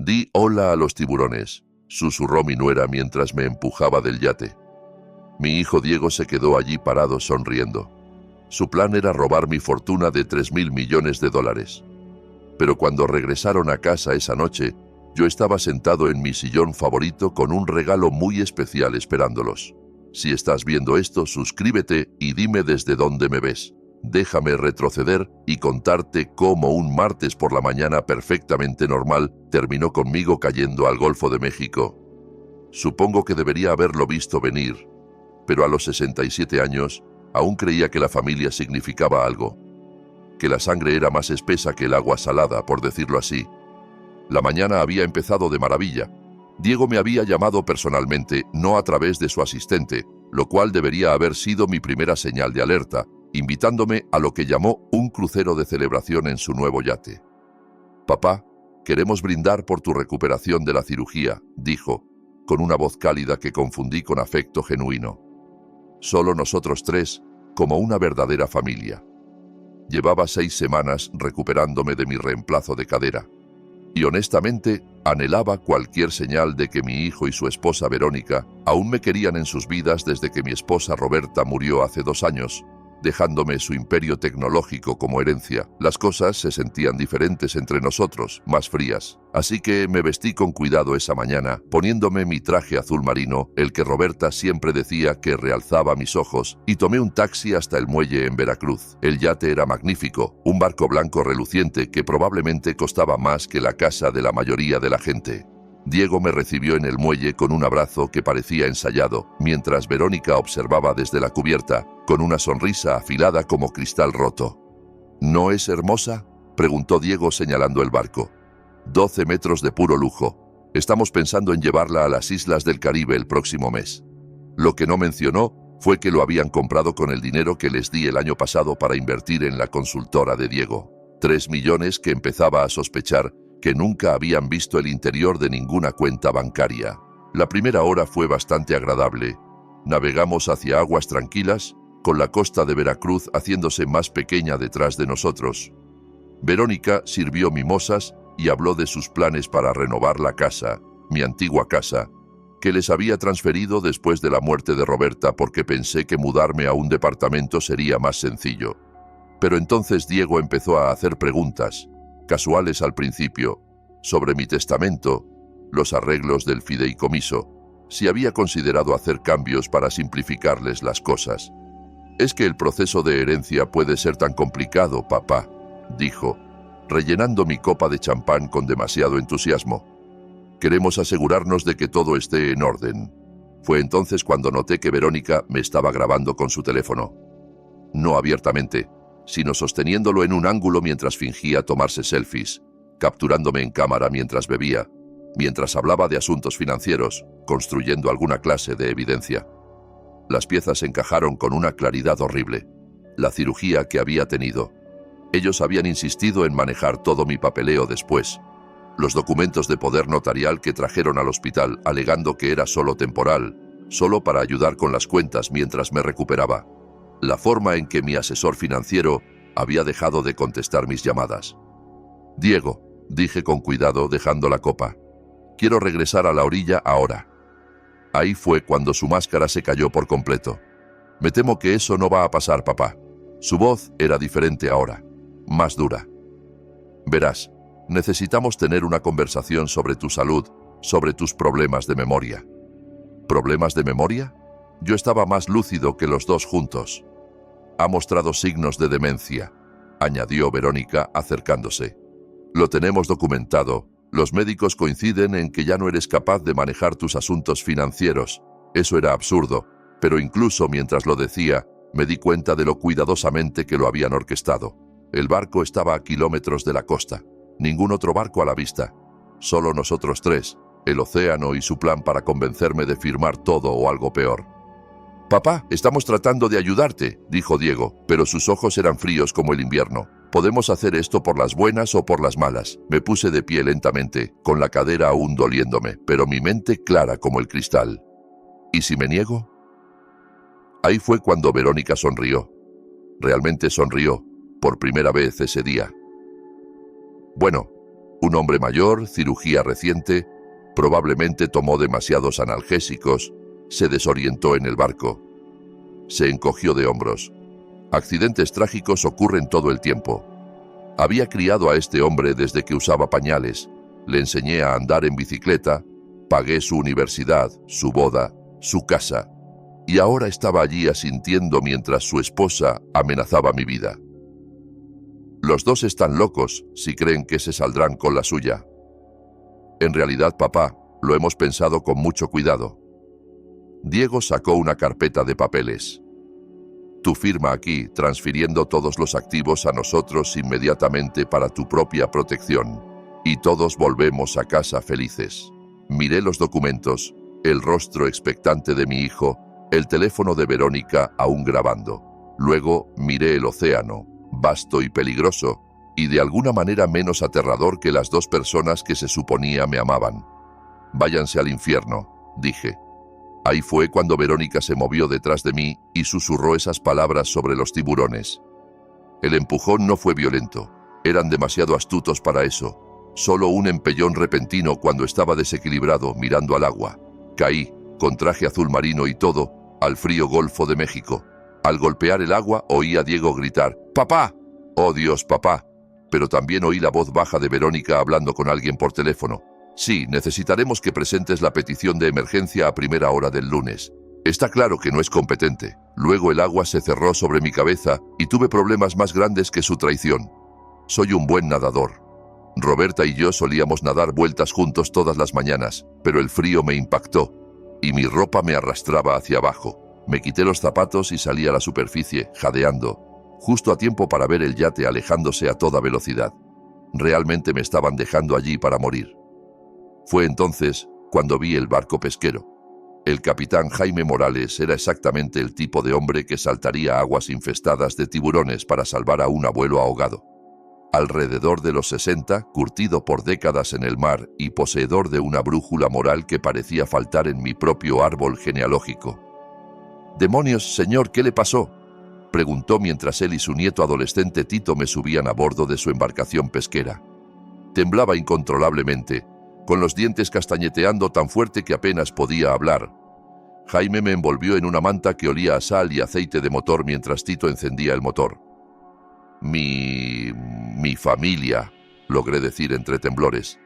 Di hola a los tiburones, susurró mi nuera mientras me empujaba del yate. Mi hijo Diego se quedó allí parado sonriendo. Su plan era robar mi fortuna de 3.000 millones de dólares. Pero cuando regresaron a casa esa noche, yo estaba sentado en mi sillón favorito con un regalo muy especial esperándolos. Si estás viendo esto, suscríbete y dime desde dónde me ves. Déjame retroceder y contarte cómo un martes por la mañana perfectamente normal terminó conmigo cayendo al Golfo de México. Supongo que debería haberlo visto venir, pero a los 67 años aún creía que la familia significaba algo, que la sangre era más espesa que el agua salada, por decirlo así. La mañana había empezado de maravilla. Diego me había llamado personalmente, no a través de su asistente, lo cual debería haber sido mi primera señal de alerta, invitándome a lo que llamó un crucero de celebración en su nuevo yate. «Papá, queremos brindar por tu recuperación de la cirugía», dijo, con una voz cálida que confundí con afecto genuino. Solo nosotros tres, como una verdadera familia. Llevaba 6 semanas recuperándome de mi reemplazo de cadera. Y honestamente, anhelaba cualquier señal de que mi hijo y su esposa Verónica aún me querían en sus vidas desde que mi esposa Roberta murió hace 2 años, dejándome su imperio tecnológico como herencia. Las cosas se sentían diferentes entre nosotros, más frías. Así que me vestí con cuidado esa mañana, poniéndome mi traje azul marino, el que Roberta siempre decía que realzaba mis ojos, y tomé un taxi hasta el muelle en Veracruz. El yate era magnífico, un barco blanco reluciente que probablemente costaba más que la casa de la mayoría de la gente. Diego me recibió en el muelle con un abrazo que parecía ensayado, mientras Verónica observaba desde la cubierta, con una sonrisa afilada como cristal roto. ¿No es hermosa?, preguntó Diego señalando el barco. 12 metros de puro lujo. Estamos pensando en llevarla a las islas del Caribe el próximo mes. Lo que no mencionó fue que lo habían comprado con el dinero que les di el año pasado para invertir en la consultora de Diego. 3 millones que empezaba a sospechar que nunca habían visto el interior de ninguna cuenta bancaria. La primera hora fue bastante agradable. Navegamos hacia aguas tranquilas, con la costa de Veracruz haciéndose más pequeña detrás de nosotros. Verónica sirvió mimosas y habló de sus planes para renovar la casa, mi antigua casa, que les había transferido después de la muerte de Roberta porque pensé que mudarme a un departamento sería más sencillo. Pero entonces Diego empezó a hacer preguntas, casuales al principio, sobre mi testamento, los arreglos del fideicomiso, si había considerado hacer cambios para simplificarles las cosas. «Es que el proceso de herencia puede ser tan complicado, papá», dijo, rellenando mi copa de champán con demasiado entusiasmo. «Queremos asegurarnos de que todo esté en orden». Fue entonces cuando noté que Verónica me estaba grabando con su teléfono. No abiertamente, sino sosteniéndolo en un ángulo mientras fingía tomarse selfies, capturándome en cámara mientras bebía, mientras hablaba de asuntos financieros, construyendo alguna clase de evidencia. Las piezas encajaron con una claridad horrible. La cirugía que había tenido. Ellos habían insistido en manejar todo mi papeleo después. Los documentos de poder notarial que trajeron al hospital alegando que era solo temporal, solo para ayudar con las cuentas mientras me recuperaba. La forma en que mi asesor financiero había dejado de contestar mis llamadas. «Diego», dije con cuidado dejando la copa, «quiero regresar a la orilla ahora». Ahí fue cuando su máscara se cayó por completo. «Me temo que eso no va a pasar, papá». Su voz era diferente ahora, más dura. «Verás, necesitamos tener una conversación sobre tu salud, sobre tus problemas de memoria». ¿Problemas de memoria? Yo estaba más lúcido que los dos juntos. «Ha mostrado signos de demencia», añadió Verónica acercándose. «Lo tenemos documentado. Los médicos coinciden en que ya no eres capaz de manejar tus asuntos financieros». Eso era absurdo, pero incluso mientras lo decía, me di cuenta de lo cuidadosamente que lo habían orquestado. El barco estaba a kilómetros de la costa. Ningún otro barco a la vista. Solo nosotros tres, el océano y su plan para convencerme de firmar todo o algo peor. «Papá, estamos tratando de ayudarte», dijo Diego, pero sus ojos eran fríos como el invierno. «Podemos hacer esto por las buenas o por las malas». Me puse de pie lentamente, con la cadera aún doliéndome, pero mi mente clara como el cristal. ¿Y si me niego? Ahí fue cuando Verónica sonrió. Realmente sonrió, por primera vez ese día. «Bueno, Un hombre mayor, cirugía reciente, probablemente tomó demasiados analgésicos, se desorientó en el barco. Se encogió de hombros. Accidentes trágicos ocurren todo el tiempo. Había criado a este hombre desde que usaba pañales, le enseñé a andar en bicicleta, pagué su universidad, su boda, su casa, y ahora estaba allí asintiendo mientras su esposa amenazaba mi vida. Los dos están locos si creen que se saldrán con la suya. En realidad, papá, lo hemos pensado con mucho cuidado. Diego sacó una carpeta de papeles. Tu firma aquí, transfiriendo todos los activos a nosotros inmediatamente para tu propia protección. Y todos volvemos a casa felices. Miré los documentos, el rostro expectante de mi hijo, el teléfono de Verónica aún grabando. Luego miré el océano, vasto y peligroso, y de alguna manera menos aterrador que las dos personas que se suponía me amaban. Váyanse al infierno, dije. Ahí fue cuando Verónica se movió detrás de mí y susurró esas palabras sobre los tiburones. El empujón no fue violento, eran demasiado astutos para eso. Solo un empellón repentino cuando estaba desequilibrado mirando al agua. Caí, con traje azul marino y todo, al frío Golfo de México. Al golpear el agua oí a Diego gritar, ¡Papá! ¡Oh Dios, papá! Pero también oí la voz baja de Verónica hablando con alguien por teléfono. Sí, necesitaremos que presentes la petición de emergencia a primera hora del lunes. Está claro que no es competente. Luego el agua se cerró sobre mi cabeza y tuve problemas más grandes que su traición. Soy un buen nadador. Roberta y yo solíamos nadar vueltas juntos todas las mañanas, pero el frío me impactó y mi ropa me arrastraba hacia abajo. Me quité los zapatos y salí a la superficie, jadeando, justo a tiempo para ver el yate alejándose a toda velocidad. Realmente me estaban dejando allí para morir. Fue entonces cuando vi el barco pesquero. El capitán Jaime Morales era exactamente el tipo de hombre que saltaría aguas infestadas de tiburones para salvar a un abuelo ahogado. Alrededor de los 60, curtido por décadas en el mar y poseedor de una brújula moral que parecía faltar en mi propio árbol genealógico. «Demonios, señor, ¿qué le pasó?», preguntó mientras él y su nieto adolescente Tito me subían a bordo de su embarcación pesquera. Temblaba incontrolablemente, con los dientes castañeteando tan fuerte que apenas podía hablar. Jaime me envolvió en una manta que olía a sal y aceite de motor mientras Tito encendía el motor. Mi familia, logré decir entre temblores.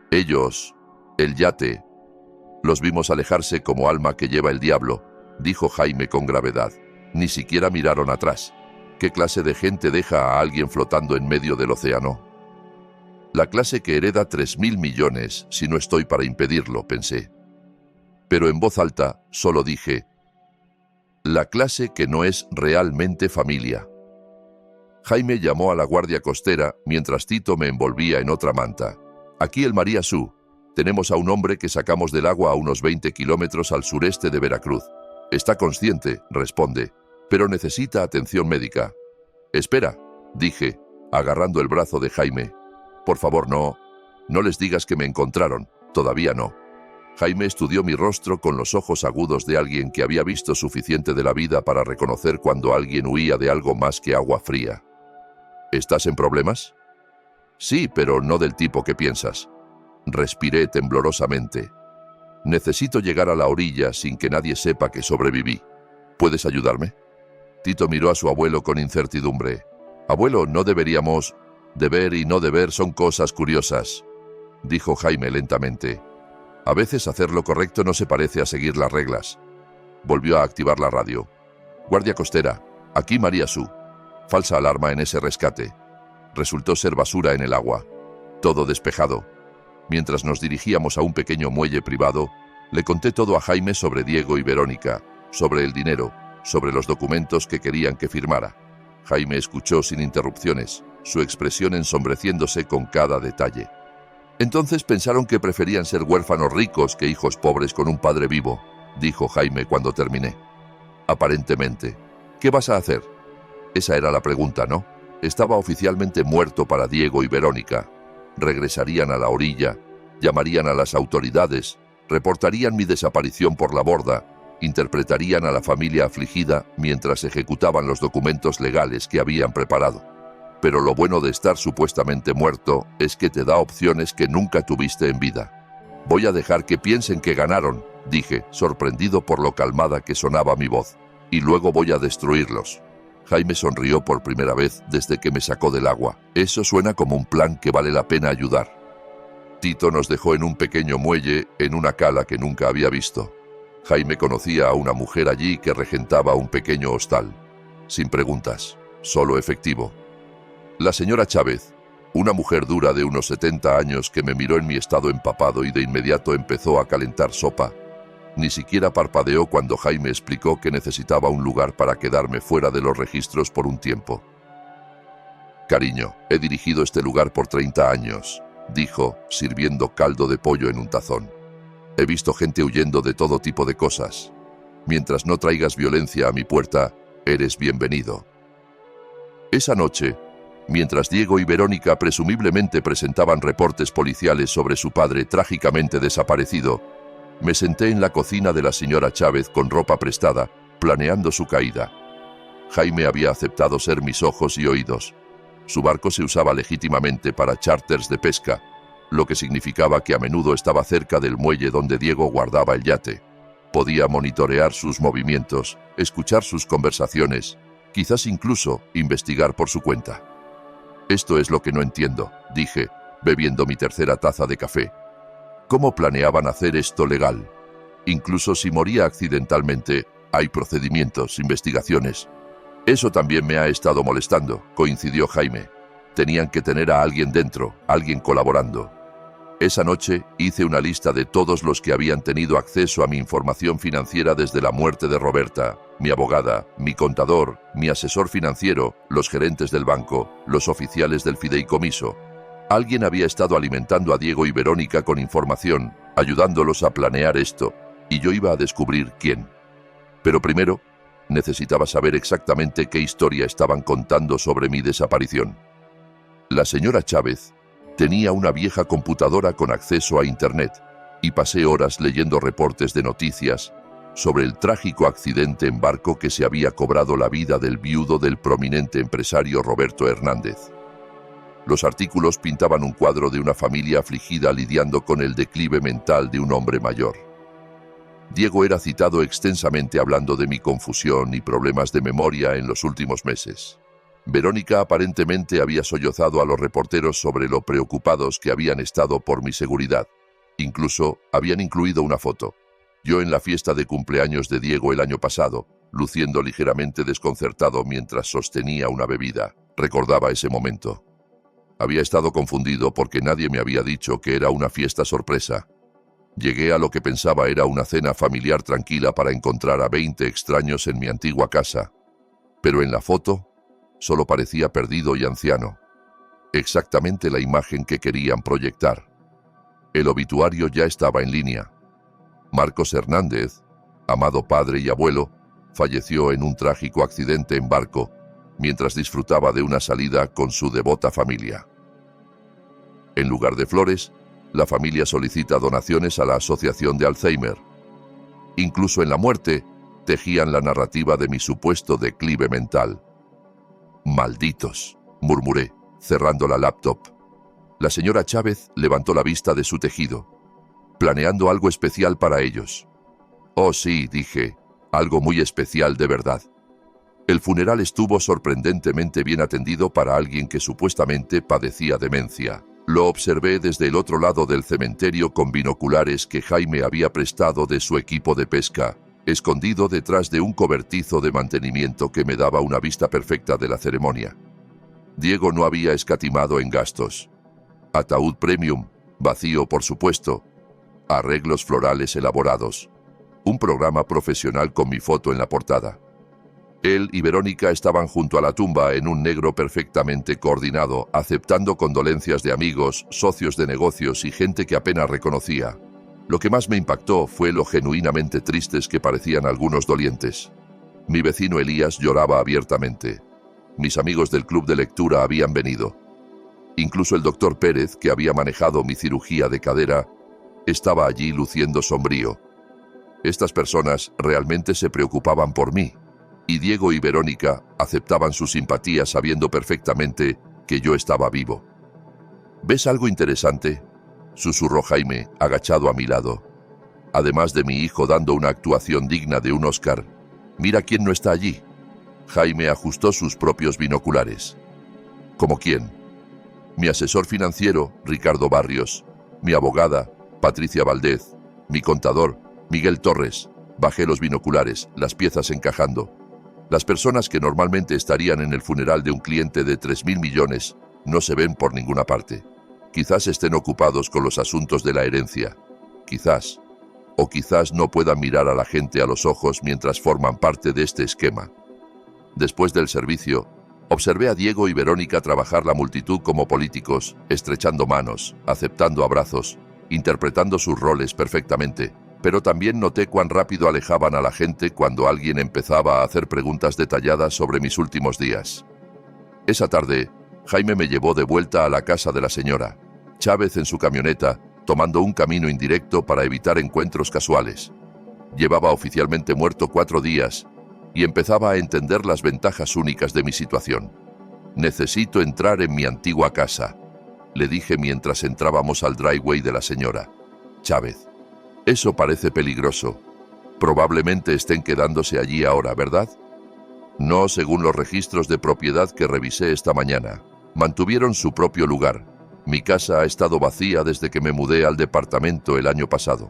Ellos, el yate. Los vimos alejarse como alma que lleva el diablo, dijo Jaime con gravedad. Ni siquiera miraron atrás. ¿Qué clase de gente deja a alguien flotando en medio del océano? La clase que hereda 3.000 millones, si no estoy para impedirlo, pensé. Pero en voz alta solo dije, la clase que no es realmente familia. Jaime llamó a la guardia costera mientras Tito me envolvía en otra manta. Aquí el María Su. Tenemos a un hombre que sacamos del agua a unos 20 kilómetros al sureste de Veracruz. Está consciente, responde, pero necesita atención médica. Espera, dije, agarrando el brazo de Jaime. Por favor, no les digas que me encontraron, todavía no. Jaime estudió mi rostro con los ojos agudos de alguien que había visto suficiente de la vida para reconocer cuando alguien huía de algo más que agua fría. ¿Estás en problemas? Sí, pero no del tipo que piensas. Respiré temblorosamente. Necesito llegar a la orilla sin que nadie sepa que sobreviví. ¿Puedes ayudarme? Tito miró a su abuelo con incertidumbre. Abuelo, no deberíamos... Deber y no deber son cosas curiosas, dijo Jaime lentamente. A veces hacer lo correcto no se parece a seguir las reglas. Volvió a activar la radio. Guardia costera, aquí María Su. Falsa alarma en ese rescate. Resultó ser basura en el agua. Todo despejado. Mientras nos dirigíamos a un pequeño muelle privado, le conté todo a Jaime sobre Diego y Verónica, sobre el dinero, sobre los documentos que querían que firmara. Jaime escuchó sin interrupciones, su expresión ensombreciéndose con cada detalle. Entonces pensaron que preferían ser huérfanos ricos que hijos pobres con un padre vivo, dijo Jaime cuando terminé. Aparentemente. ¿Qué vas a hacer? Esa era la pregunta, ¿no? Estaba oficialmente muerto para Diego y Verónica. Regresarían a la orilla, llamarían a las autoridades, reportarían mi desaparición por la borda, interpretarían a la familia afligida mientras ejecutaban los documentos legales que habían preparado. pero lo bueno de estar supuestamente muerto es que te da opciones que nunca tuviste en vida. Voy a dejar que piensen que ganaron, dije, sorprendido por lo calmada que sonaba mi voz, y luego voy a destruirlos. Jaime sonrió por primera vez desde que me sacó del agua. Eso suena como un plan que vale la pena ayudar. Tito nos dejó en un pequeño muelle en una cala que nunca había visto. Jaime conocía a una mujer allí que regentaba un pequeño hostal. Sin preguntas, solo efectivo. La señora Chávez, una mujer dura de unos 70 años que me miró en mi estado empapado y de inmediato empezó a calentar sopa. Ni siquiera parpadeó cuando Jaime explicó que necesitaba un lugar para quedarme fuera de los registros por un tiempo. Cariño, he dirigido este lugar por 30 años, dijo, sirviendo caldo de pollo en un tazón. He visto gente huyendo de todo tipo de cosas. Mientras no traigas violencia a mi puerta, eres bienvenido. Esa noche, mientras Diego y Verónica presumiblemente presentaban reportes policiales sobre su padre trágicamente desaparecido, me senté en la cocina de la señora Chávez con ropa prestada, planeando su caída. Jaime había aceptado ser mis ojos y oídos. Su barco se usaba legítimamente para charters de pesca, lo que significaba que a menudo estaba cerca del muelle donde Diego guardaba el yate. Podía monitorear sus movimientos, escuchar sus conversaciones, quizás incluso investigar por su cuenta. Esto es lo que no entiendo, dije, bebiendo mi tercera taza de café. ¿Cómo planeaban hacer esto legal? Incluso si moría accidentalmente, hay procedimientos, investigaciones. Eso también me ha estado molestando, coincidió Jaime. Tenían que tener a alguien dentro, alguien colaborando. Esa noche hice una lista de todos los que habían tenido acceso a mi información financiera desde la muerte de Roberta, mi abogada, mi contador, mi asesor financiero, los gerentes del banco, los oficiales del fideicomiso. Alguien había estado alimentando a Diego y Verónica con información, ayudándolos a planear esto, y yo iba a descubrir quién. Pero primero, necesitaba saber exactamente qué historia estaban contando sobre mi desaparición. La señora Chávez tenía una vieja computadora con acceso a Internet, y pasé horas leyendo reportes de noticias sobre el trágico accidente en barco que se había cobrado la vida del viudo del prominente empresario Roberto Hernández. Los artículos pintaban un cuadro de una familia afligida lidiando con el declive mental de un hombre mayor. Diego era citado extensamente hablando de mi confusión y problemas de memoria en los últimos meses. Verónica aparentemente había sollozado a los reporteros sobre lo preocupados que habían estado por mi seguridad. Incluso habían incluido una foto. Yo en la fiesta de cumpleaños de Diego el año pasado, luciendo ligeramente desconcertado mientras sostenía una bebida. Recordaba ese momento. Había estado confundido porque nadie me había dicho que era una fiesta sorpresa. Llegué a lo que pensaba era una cena familiar tranquila para encontrar a 20 extraños en mi antigua casa. Pero en la foto, solo parecía perdido y anciano. Exactamente la imagen que querían proyectar. El obituario ya estaba en línea. Marcos Hernández, amado padre y abuelo, falleció en un trágico accidente en barco, mientras disfrutaba de una salida con su devota familia. En lugar de flores, la familia solicita donaciones a la Asociación de Alzheimer. Incluso en la muerte, tejían la narrativa de mi supuesto declive mental. «Malditos», murmuré, cerrando la laptop. La señora Chávez levantó la vista de su tejido, planeando algo especial para ellos. «Oh sí», dije, «algo muy especial de verdad». El funeral estuvo sorprendentemente bien atendido para alguien que supuestamente padecía demencia. Lo observé desde el otro lado del cementerio con binoculares que Jaime había prestado de su equipo de pesca, escondido detrás de un cobertizo de mantenimiento que me daba una vista perfecta de la ceremonia. Diego no había escatimado en gastos. Ataúd premium, vacío por supuesto, arreglos florales elaborados, un programa profesional con mi foto en la portada. Él y Verónica estaban junto a la tumba en un negro perfectamente coordinado, aceptando condolencias de amigos, socios de negocios y gente que apenas reconocía. Lo que más me impactó fue lo genuinamente tristes que parecían algunos dolientes. Mi vecino Elías lloraba abiertamente. Mis amigos del club de lectura habían venido. Incluso el doctor Pérez, que había manejado mi cirugía de cadera, estaba allí luciendo sombrío. Estas personas realmente se preocupaban por mí. Y Diego y Verónica aceptaban su simpatía sabiendo perfectamente que yo estaba vivo. ¿Ves algo interesante?, susurró Jaime, agachado a mi lado. Además de mi hijo dando una actuación digna de un Oscar, mira quién no está allí. Jaime ajustó sus propios binoculares. ¿Cómo quién? Mi asesor financiero, Ricardo Barrios, mi abogada, Patricia Valdez, mi contador, Miguel Torres. Bajé los binoculares, las piezas encajando. Las personas que normalmente estarían en el funeral de un cliente de 3.000 millones no se ven por ninguna parte. Quizás estén ocupados con los asuntos de la herencia. Quizás. O quizás no puedan mirar a la gente a los ojos mientras forman parte de este esquema. Después del servicio, observé a Diego y Verónica trabajar la multitud como políticos, estrechando manos, aceptando abrazos, interpretando sus roles perfectamente, pero también noté cuán rápido alejaban a la gente cuando alguien empezaba a hacer preguntas detalladas sobre mis últimos días. Esa tarde, Jaime me llevó de vuelta a la casa de la señora Chávez en su camioneta, tomando un camino indirecto para evitar encuentros casuales. Llevaba oficialmente muerto 4 días y empezaba a entender las ventajas únicas de mi situación. «Necesito entrar en mi antigua casa», le dije mientras entrábamos al driveway de la señora Chávez. «Eso parece peligroso. Probablemente estén quedándose allí ahora, ¿verdad?» «No, según los registros de propiedad que revisé esta mañana. Mantuvieron su propio lugar. Mi casa ha estado vacía desde que me mudé al departamento el año pasado».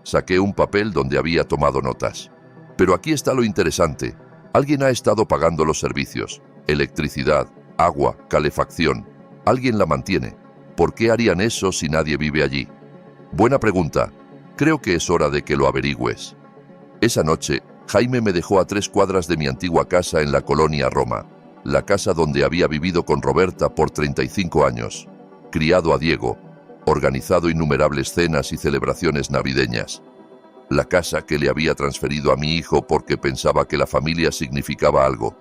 Saqué un papel donde había tomado notas. «Pero aquí está lo interesante. Alguien ha estado pagando los servicios. Electricidad, agua, calefacción. Alguien la mantiene. ¿Por qué harían eso si nadie vive allí?» «Buena pregunta. Creo que es hora de que lo averigües». Esa noche, Jaime me dejó a 3 cuadras de mi antigua casa en la colonia Roma, la casa donde había vivido con Roberta por 35 años, criado a Diego, organizado innumerables cenas y celebraciones navideñas. La casa que le había transferido a mi hijo porque pensaba que la familia significaba algo.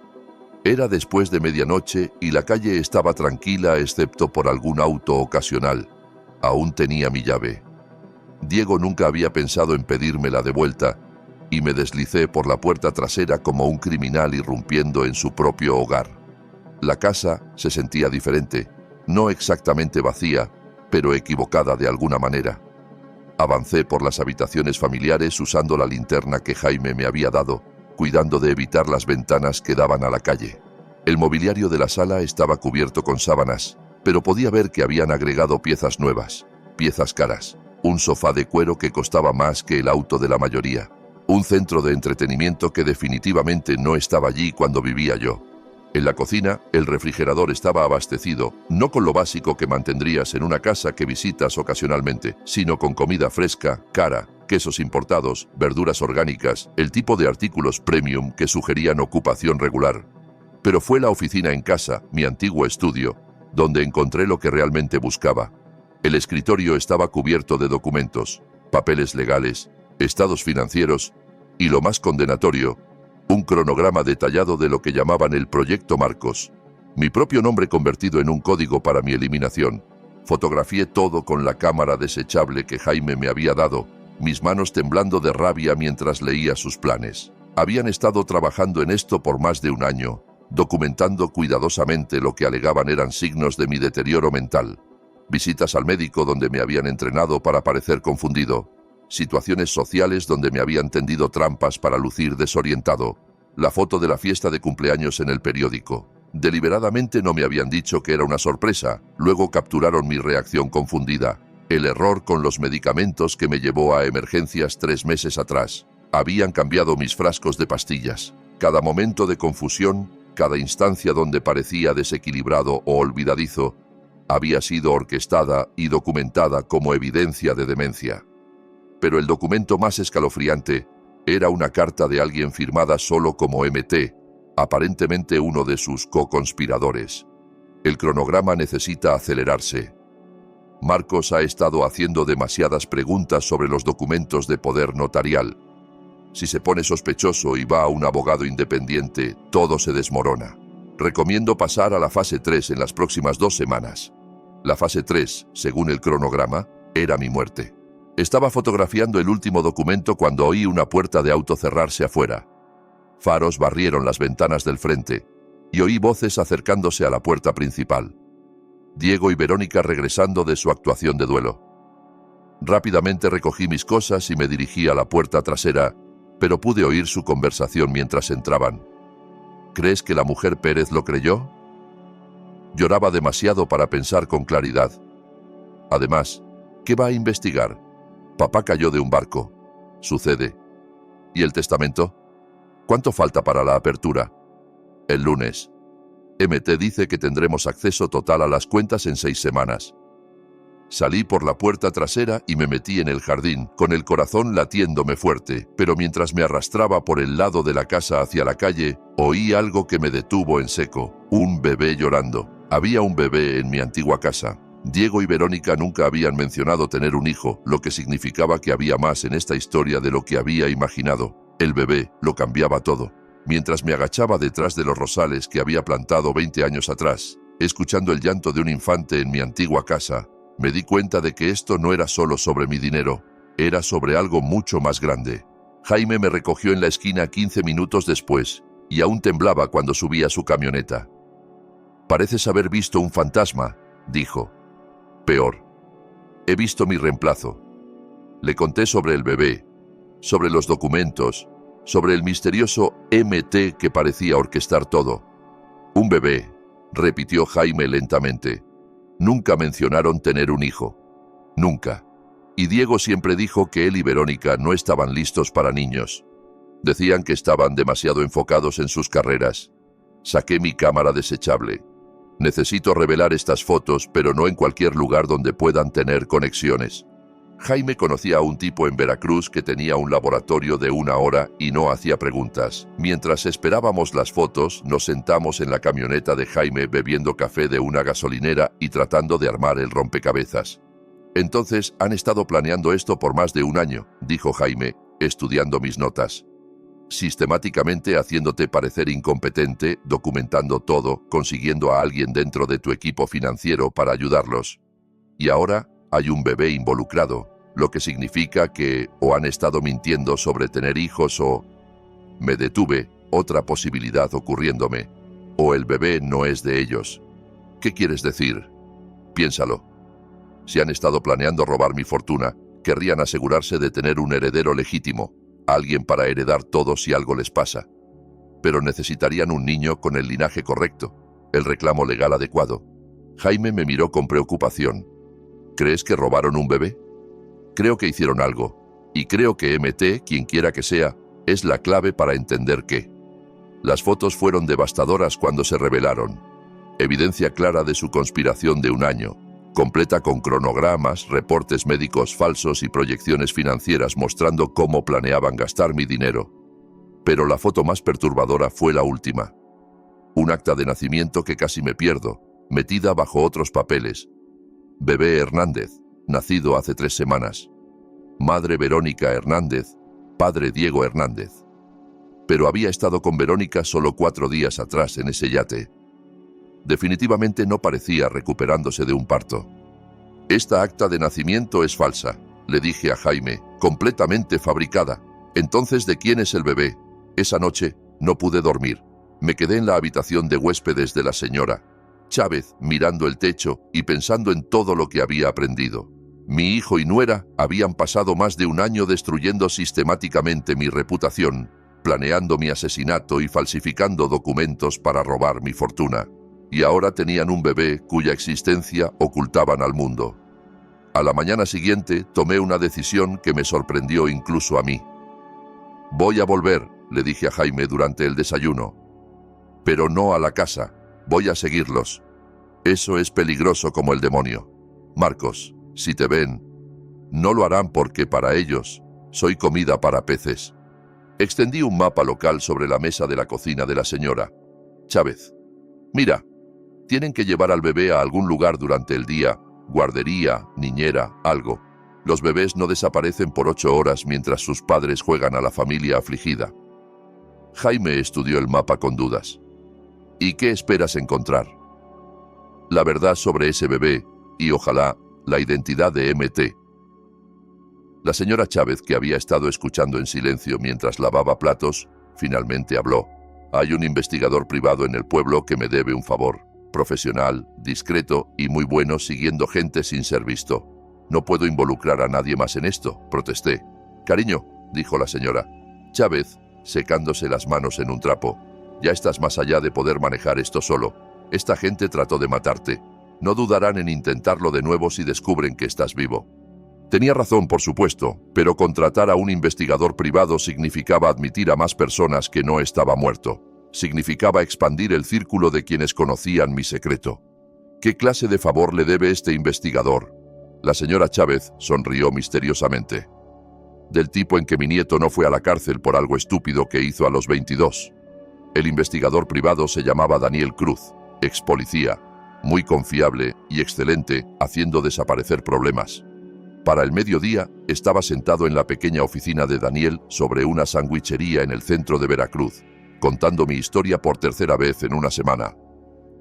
Era después de medianoche y la calle estaba tranquila excepto por algún auto ocasional. Aún tenía mi llave. Diego nunca había pensado en pedírmela de vuelta y me deslicé por la puerta trasera como un criminal irrumpiendo en su propio hogar. La casa se sentía diferente, no exactamente vacía, pero equivocada de alguna manera. Avancé por las habitaciones familiares usando la linterna que Jaime me había dado, cuidando de evitar las ventanas que daban a la calle. El mobiliario de la sala estaba cubierto con sábanas, pero podía ver que habían agregado piezas nuevas, piezas caras, un sofá de cuero que costaba más que el auto de la mayoría, un centro de entretenimiento que definitivamente no estaba allí cuando vivía yo. En la cocina, el refrigerador estaba abastecido, no con lo básico que mantendrías en una casa que visitas ocasionalmente, sino con comida fresca, cara, quesos importados, verduras orgánicas, el tipo de artículos premium que sugerían ocupación regular. Pero fue la oficina en casa, mi antiguo estudio, donde encontré lo que realmente buscaba. El escritorio estaba cubierto de documentos, papeles legales, estados financieros y, lo más condenatorio, un cronograma detallado de lo que llamaban el Proyecto Marcos, mi propio nombre convertido en un código para mi eliminación. Fotografié todo con la cámara desechable que Jaime me había dado, mis manos temblando de rabia mientras leía sus planes. Habían estado trabajando en esto por más de 1 año, documentando cuidadosamente lo que alegaban eran signos de mi deterioro mental. Visitas al médico donde me habían entrenado para parecer confundido, situaciones sociales donde me habían tendido trampas para lucir desorientado, la foto de la fiesta de cumpleaños en el periódico. Deliberadamente no me habían dicho que era una sorpresa, luego capturaron mi reacción confundida, el error con los medicamentos que me llevó a emergencias 3 meses atrás. Habían cambiado mis frascos de pastillas. Cada momento de confusión, cada instancia donde parecía desequilibrado o olvidadizo, había sido orquestada y documentada como evidencia de demencia. Pero el documento más escalofriante era una carta de alguien firmada solo como MT, aparentemente uno de sus co-conspiradores. El cronograma necesita acelerarse. Marcos ha estado haciendo demasiadas preguntas sobre los documentos de poder notarial. Si se pone sospechoso y va a un abogado independiente, todo se desmorona. Recomiendo pasar a la fase 3 en las próximas 2 semanas. La fase 3, según el cronograma, era mi muerte. Estaba fotografiando el último documento cuando oí una puerta de auto cerrarse afuera. Faros barrieron las ventanas del frente y oí voces acercándose a la puerta principal. Diego y Verónica regresando de su actuación de duelo. Rápidamente recogí mis cosas y me dirigí a la puerta trasera, pero pude oír su conversación mientras entraban. ¿Crees que la mujer Pérez lo creyó? Lloraba demasiado para pensar con claridad. Además, ¿qué va a investigar? Papá cayó de un barco. Sucede. ¿Y el testamento? ¿Cuánto falta para la apertura? El lunes. MT dice que tendremos acceso total a las cuentas en 6 semanas. Salí por la puerta trasera y me metí en el jardín, con el corazón latiéndome fuerte, pero mientras me arrastraba por el lado de la casa hacia la calle, oí algo que me detuvo en seco. Un bebé llorando. Había un bebé en mi antigua casa. Diego y Verónica nunca habían mencionado tener un hijo, lo que significaba que había más en esta historia de lo que había imaginado. El bebé lo cambiaba todo. Mientras me agachaba detrás de los rosales que había plantado 20 años atrás, escuchando el llanto de un infante en mi antigua casa, me di cuenta de que esto no era solo sobre mi dinero, era sobre algo mucho más grande. Jaime me recogió en la esquina 15 minutos después, y aún temblaba cuando subí a su camioneta. «Pareces haber visto un fantasma», dijo. «Peor. He visto mi reemplazo». Le conté sobre el bebé, sobre los documentos, sobre el misterioso MT que parecía orquestar todo. «Un bebé», repitió Jaime lentamente. «Nunca mencionaron tener un hijo. Nunca. Y Diego siempre dijo que él y Verónica no estaban listos para niños. Decían que estaban demasiado enfocados en sus carreras. Saqué mi cámara desechable. Necesito revelar estas fotos, pero no en cualquier lugar donde puedan tener conexiones». Jaime conocía a un tipo en Veracruz que tenía un laboratorio de 1 hora y no hacía preguntas. Mientras esperábamos las fotos, nos sentamos en la camioneta de Jaime bebiendo café de una gasolinera y tratando de armar el rompecabezas. «Entonces, han estado planeando esto por más de 1 año», dijo Jaime, estudiando mis notas. «Sistemáticamente haciéndote parecer incompetente, documentando todo, consiguiendo a alguien dentro de tu equipo financiero para ayudarlos. Y ahora hay un bebé involucrado, lo que significa que o han estado mintiendo sobre tener hijos o...». Me detuve, otra posibilidad ocurriéndome. «O el bebé no es de ellos». «¿Qué quieres decir?» «Piénsalo. Si han estado planeando robar mi fortuna, querrían asegurarse de tener un heredero legítimo, alguien para heredar todo si algo les pasa. Pero necesitarían un niño con el linaje correcto, el reclamo legal adecuado». Jaime me miró con preocupación. «¿Crees que robaron un bebé?» «Creo que hicieron algo, y creo que MT, quien quiera que sea, es la clave para entender qué». Las fotos fueron devastadoras cuando se revelaron. Evidencia clara de su conspiración de 1 año, completa con cronogramas, reportes médicos falsos y proyecciones financieras mostrando cómo planeaban gastar mi dinero. Pero la foto más perturbadora fue la última. Un acta de nacimiento que casi me pierdo, metida bajo otros papeles. Bebé Hernández, nacido hace 3 semanas. Madre Verónica Hernández, padre Diego Hernández. Pero había estado con Verónica solo 4 días atrás en ese yate. Definitivamente no parecía recuperándose de un parto. «Esta acta de nacimiento es falsa», le dije a Jaime, «completamente fabricada. Entonces, ¿de quién es el bebé?» Esa noche no pude dormir. Me quedé en la habitación de huéspedes de la señora Chávez, mirando el techo y pensando en todo lo que había aprendido. Mi hijo y nuera habían pasado más de 1 año destruyendo sistemáticamente mi reputación, planeando mi asesinato y falsificando documentos para robar mi fortuna. Y ahora tenían un bebé cuya existencia ocultaban al mundo. A la mañana siguiente tomé una decisión que me sorprendió incluso a mí. «Voy a volver», le dije a Jaime durante el desayuno. «Pero no a la casa. Voy a seguirlos. Eso es peligroso como el demonio. Marcos, si te ven, no lo harán porque para ellos soy comida para peces». Extendí un mapa local sobre la mesa de la cocina de la señora Chávez. «Mira, tienen que llevar al bebé a algún lugar durante el día, guardería, niñera, algo. Los bebés no desaparecen por 8 horas mientras sus padres juegan a la familia afligida». Jaime estudió el mapa con dudas. «¿Y qué esperas encontrar?» «La verdad sobre ese bebé y, ojalá, la identidad de MT». La señora Chávez, que había estado escuchando en silencio mientras lavaba platos, finalmente habló. «Hay un investigador privado en el pueblo que me debe un favor. profesional, discreto y muy bueno siguiendo gente sin ser visto. No puedo involucrar a nadie más en esto, protesté. Cariño, dijo la señora Chávez, secándose las manos en un trapo. Ya estás más allá de poder manejar esto solo. Esta gente trató de matarte. No dudarán en intentarlo de nuevo si descubren que estás vivo. Tenía razón, por supuesto, pero contratar a un investigador privado significaba admitir a más personas que no estaba muerto. Significaba expandir el círculo de quienes conocían mi secreto. ¿Qué clase de favor le debe este investigador? La señora Chávez sonrió misteriosamente. Del tipo en que mi nieto no fue a la cárcel por algo estúpido que hizo a los 22. El investigador privado se llamaba Daniel Cruz, ex policía, muy confiable y excelente, haciendo desaparecer problemas. Para el mediodía, estaba sentado en la pequeña oficina de Daniel sobre una sandwichería en el centro de Veracruz, contando mi historia por tercera vez en una semana.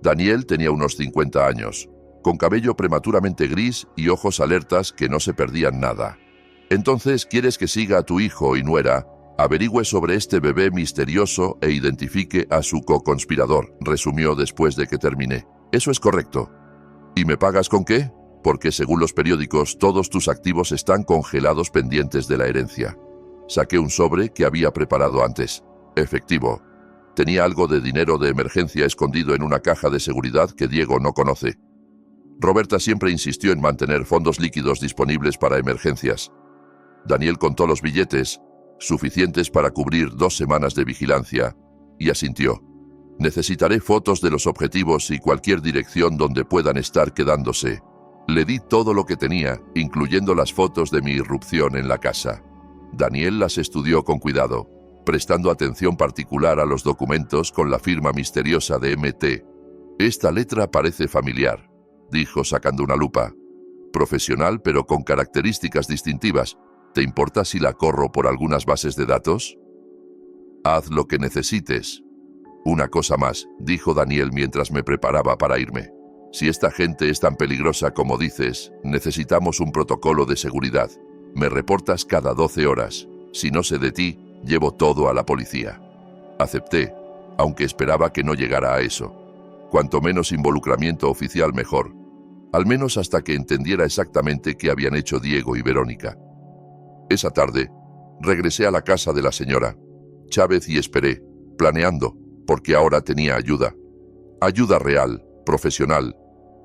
Daniel tenía unos 50 años, con cabello prematuramente gris y ojos alertas que no se perdían nada. Entonces, ¿quieres que siga a tu hijo y nuera? Averigüe sobre este bebé misterioso e identifique a su co-conspirador, resumió después de que terminé. Eso es correcto. ¿Y me pagas con qué? Porque según los periódicos, todos tus activos están congelados pendientes de la herencia. Saqué un sobre que había preparado antes. Efectivo. Tenía algo de dinero de emergencia escondido en una caja de seguridad que Diego no conoce. Roberta siempre insistió en mantener fondos líquidos disponibles para emergencias. Daniel contó los billetes, suficientes para cubrir 2 semanas de vigilancia, y asintió. Necesitaré fotos de los objetivos y cualquier dirección donde puedan estar quedándose. Le di todo lo que tenía, incluyendo las fotos de mi irrupción en la casa. Daniel las estudió con cuidado, prestando atención particular a los documentos con la firma misteriosa de MT. Esta letra parece familiar, dijo sacando una lupa. Profesional, pero con características distintivas. ¿Te importa si la corro por algunas bases de datos? Haz lo que necesites. Una cosa más, dijo Daniel mientras me preparaba para irme. Si esta gente es tan peligrosa como dices, necesitamos un protocolo de seguridad. Me reportas cada 12 horas. Si no sé de ti, llevo todo a la policía. Acepté, aunque esperaba que no llegara a eso. Cuanto menos involucramiento oficial, mejor. Al menos hasta que entendiera exactamente qué habían hecho Diego y Verónica. Esa tarde, regresé a la casa de la señora Chávez y esperé, planeando, porque ahora tenía ayuda. Ayuda real, profesional,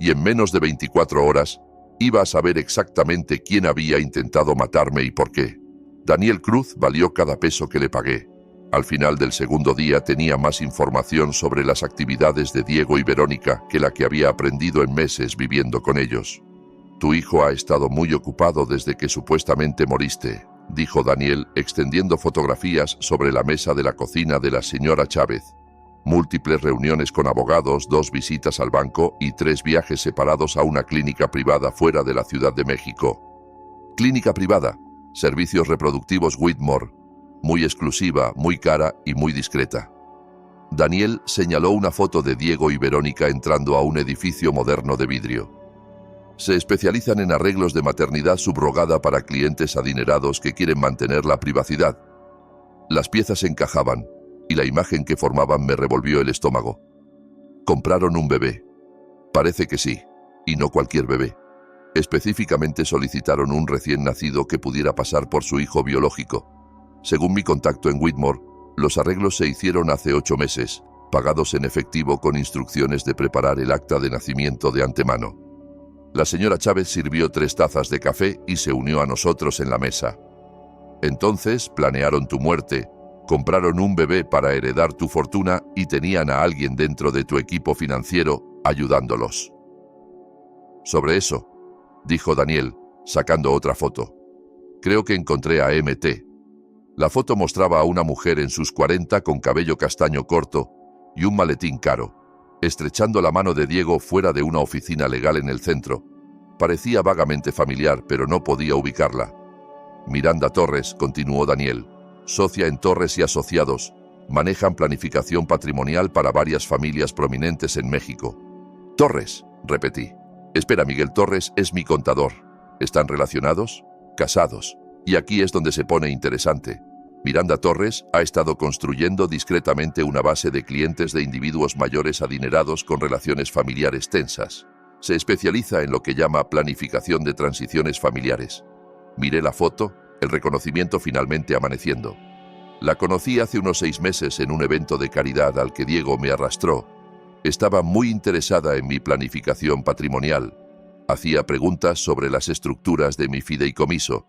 y en menos de 24 horas iba a saber exactamente quién había intentado matarme y por qué. Daniel Cruz valió cada peso que le pagué. Al final del segundo día tenía más información sobre las actividades de Diego y Verónica que la que había aprendido en meses viviendo con ellos. Tu hijo ha estado muy ocupado desde que supuestamente moriste, dijo Daniel, extendiendo fotografías sobre la mesa de la cocina de la señora Chávez. Múltiples reuniones con abogados, 2 visitas al banco y 3 viajes separados a una clínica privada fuera de la Ciudad de México. Clínica privada, servicios reproductivos Whitmore, muy exclusiva, muy cara y muy discreta. Daniel señaló una foto de Diego y Verónica entrando a un edificio moderno de vidrio. Se especializan en arreglos de maternidad subrogada para clientes adinerados que quieren mantener la privacidad. Las piezas encajaban, y la imagen que formaban me revolvió el estómago. ¿Compraron un bebé? Parece que sí, y no cualquier bebé. Específicamente solicitaron un recién nacido que pudiera pasar por su hijo biológico. Según mi contacto en Whitmore, los arreglos se hicieron hace 8 meses, pagados en efectivo con instrucciones de preparar el acta de nacimiento de antemano. La señora Chávez sirvió 3 tazas de café y se unió a nosotros en la mesa. Entonces planearon tu muerte, compraron un bebé para heredar tu fortuna y tenían a alguien dentro de tu equipo financiero ayudándolos. Sobre eso, dijo Daniel, sacando otra foto. Creo que encontré a MT. La foto mostraba a una mujer en sus 40 con cabello castaño corto y un maletín caro, estrechando la mano de Diego fuera de una oficina legal en el centro. Parecía vagamente familiar, pero no podía ubicarla. Miranda Torres, continuó Daniel, socia en Torres y Asociados, manejan planificación patrimonial para varias familias prominentes en México. Torres, repetí. Espera, Miguel Torres es mi contador. ¿Están relacionados? Casados. Y aquí es donde se pone interesante. Miranda Torres ha estado construyendo discretamente una base de clientes de individuos mayores adinerados con relaciones familiares tensas. Se especializa en lo que llama planificación de transiciones familiares. Miré la foto, el reconocimiento finalmente amaneciendo. La conocí hace unos 6 meses en un evento de caridad al que Diego me arrastró. Estaba muy interesada en mi planificación patrimonial. Hacía preguntas sobre las estructuras de mi fideicomiso.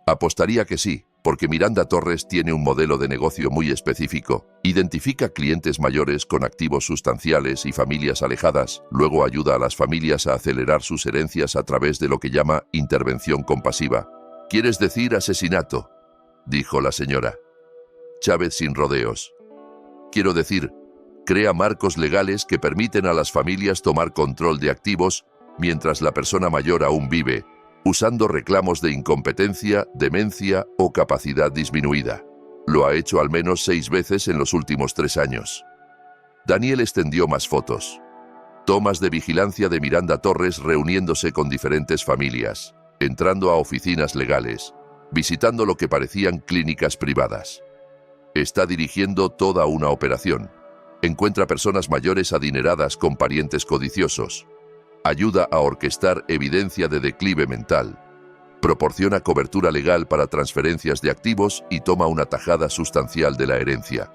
Apostaría que sí, porque Miranda Torres tiene un modelo de negocio muy específico. Identifica clientes mayores con activos sustanciales y familias alejadas. Luego ayuda a las familias a acelerar sus herencias a través de lo que llama intervención compasiva. ¿Quieres decir asesinato?, dijo la señora Chávez sin rodeos. Quiero decir, crea marcos legales que permiten a las familias tomar control de activos mientras la persona mayor aún vive, usando reclamos de incompetencia, demencia o capacidad disminuida. Lo ha hecho al menos 6 veces en los últimos 3 años. Daniel extendió más fotos. Tomas de vigilancia de Miranda Torres reuniéndose con diferentes familias, entrando a oficinas legales, visitando lo que parecían clínicas privadas. Está dirigiendo toda una operación. Encuentra personas mayores adineradas con parientes codiciosos. Ayuda a orquestar evidencia de declive mental. Proporciona cobertura legal para transferencias de activos y toma una tajada sustancial de la herencia.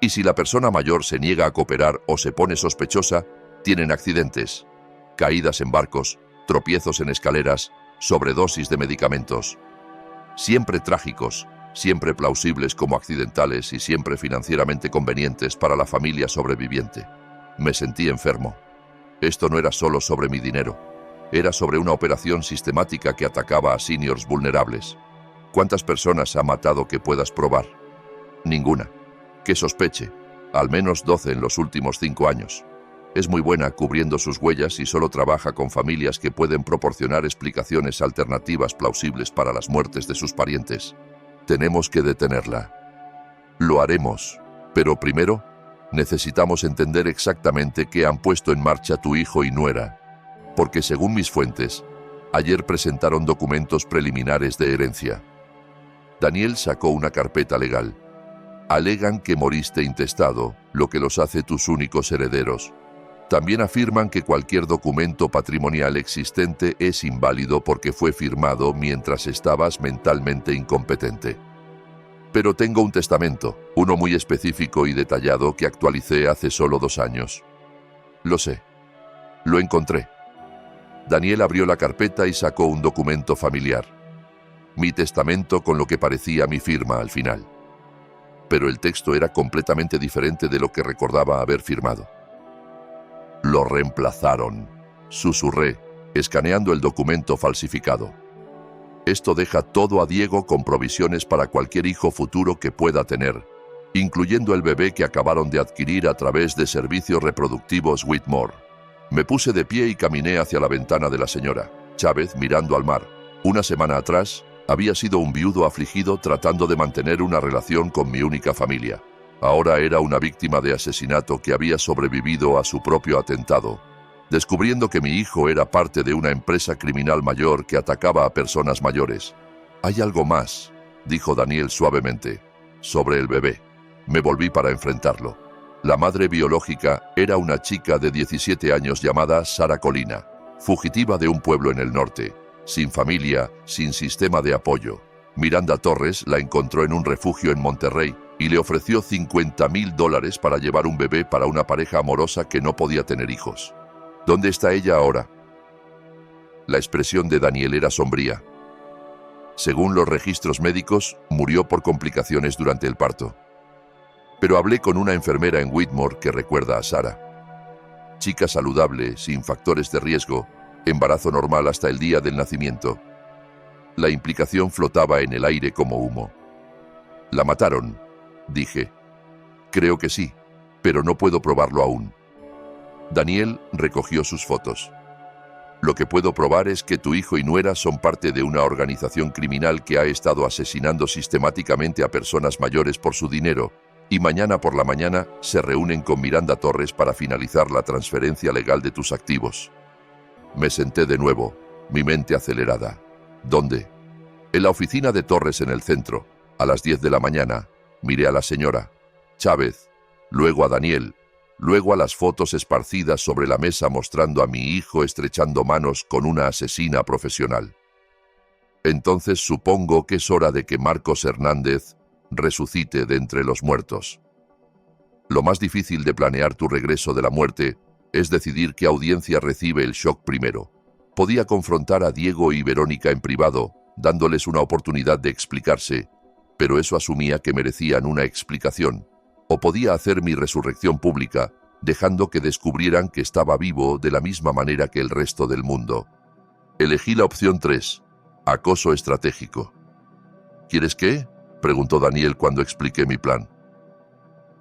Y si la persona mayor se niega a cooperar o se pone sospechosa, tienen accidentes, caídas en barcos, tropiezos en escaleras, sobredosis de medicamentos. Siempre trágicos, siempre plausibles como accidentales y siempre financieramente convenientes para la familia sobreviviente. Me sentí enfermo. Esto no era solo sobre mi dinero. Era sobre una operación sistemática que atacaba a seniors vulnerables. ¿Cuántas personas ha matado que puedas probar? Ninguna. Que sospeche. Al menos 12 en los últimos 5 años. Es muy buena cubriendo sus huellas y solo trabaja con familias que pueden proporcionar explicaciones alternativas plausibles para las muertes de sus parientes. Tenemos que detenerla. Lo haremos, pero primero necesitamos entender exactamente qué han puesto en marcha tu hijo y nuera, porque según mis fuentes, ayer presentaron documentos preliminares de herencia. Daniel sacó una carpeta legal. Alegan que moriste intestado, lo que los hace tus únicos herederos. También afirman que cualquier documento patrimonial existente es inválido porque fue firmado mientras estabas mentalmente incompetente. Pero tengo un testamento, uno muy específico y detallado que actualicé hace solo 2 años. Lo sé. Lo encontré. Daniel abrió la carpeta y sacó un documento familiar. Mi testamento con lo que parecía mi firma al final. Pero el texto era completamente diferente de lo que recordaba haber firmado. Lo reemplazaron, susurré, escaneando el documento falsificado. Esto deja todo a Diego con provisiones para cualquier hijo futuro que pueda tener, incluyendo el bebé que acabaron de adquirir a través de servicios reproductivos Whitmore. Me puse de pie y caminé hacia la ventana de la señora Chávez mirando al mar. Una semana atrás, había sido un viudo afligido tratando de mantener una relación con mi única familia. Ahora era una víctima de asesinato que había sobrevivido a su propio atentado, descubriendo que mi hijo era parte de una empresa criminal mayor que atacaba a personas mayores. Hay algo más, dijo Daniel suavemente, sobre el bebé. Me volví para enfrentarlo. La madre biológica era una chica de 17 años llamada Sara Colina, fugitiva de un pueblo en el norte, sin familia, sin sistema de apoyo. Miranda Torres la encontró en un refugio en Monterrey y le ofreció $50,000 para llevar un bebé para una pareja amorosa que no podía tener hijos. ¿Dónde está ella ahora? La expresión de Daniel era sombría. Según los registros médicos, murió por complicaciones durante el parto. Pero hablé con una enfermera en Whitmore que recuerda a Sara. Chica saludable, sin factores de riesgo, embarazo normal hasta el día del nacimiento. La implicación flotaba en el aire como humo. ¿La mataron?, dije. Creo que sí, pero no puedo probarlo aún. Daniel recogió sus fotos. Lo que puedo probar es que tu hijo y nuera son parte de una organización criminal que ha estado asesinando sistemáticamente a personas mayores por su dinero, y mañana por la mañana se reúnen con Miranda Torres para finalizar la transferencia legal de tus activos. Me senté de nuevo, mi mente acelerada. ¿Dónde? En la oficina de Torres en el centro. A las 10 de la mañana, miré a la señora Chávez, luego a Daniel, luego a las fotos esparcidas sobre la mesa mostrando a mi hijo estrechando manos con una asesina profesional. Entonces supongo que es hora de que Marcos Hernández resucite de entre los muertos. Lo más difícil de planear tu regreso de la muerte es decidir qué audiencia recibe el shock primero. Podía confrontar a Diego y Verónica en privado, dándoles una oportunidad de explicarse, pero eso asumía que merecían una explicación. O podía hacer mi resurrección pública, dejando que descubrieran que estaba vivo de la misma manera que el resto del mundo. Elegí la opción 3, acoso estratégico. ¿Quieres qué?, preguntó Daniel cuando expliqué mi plan.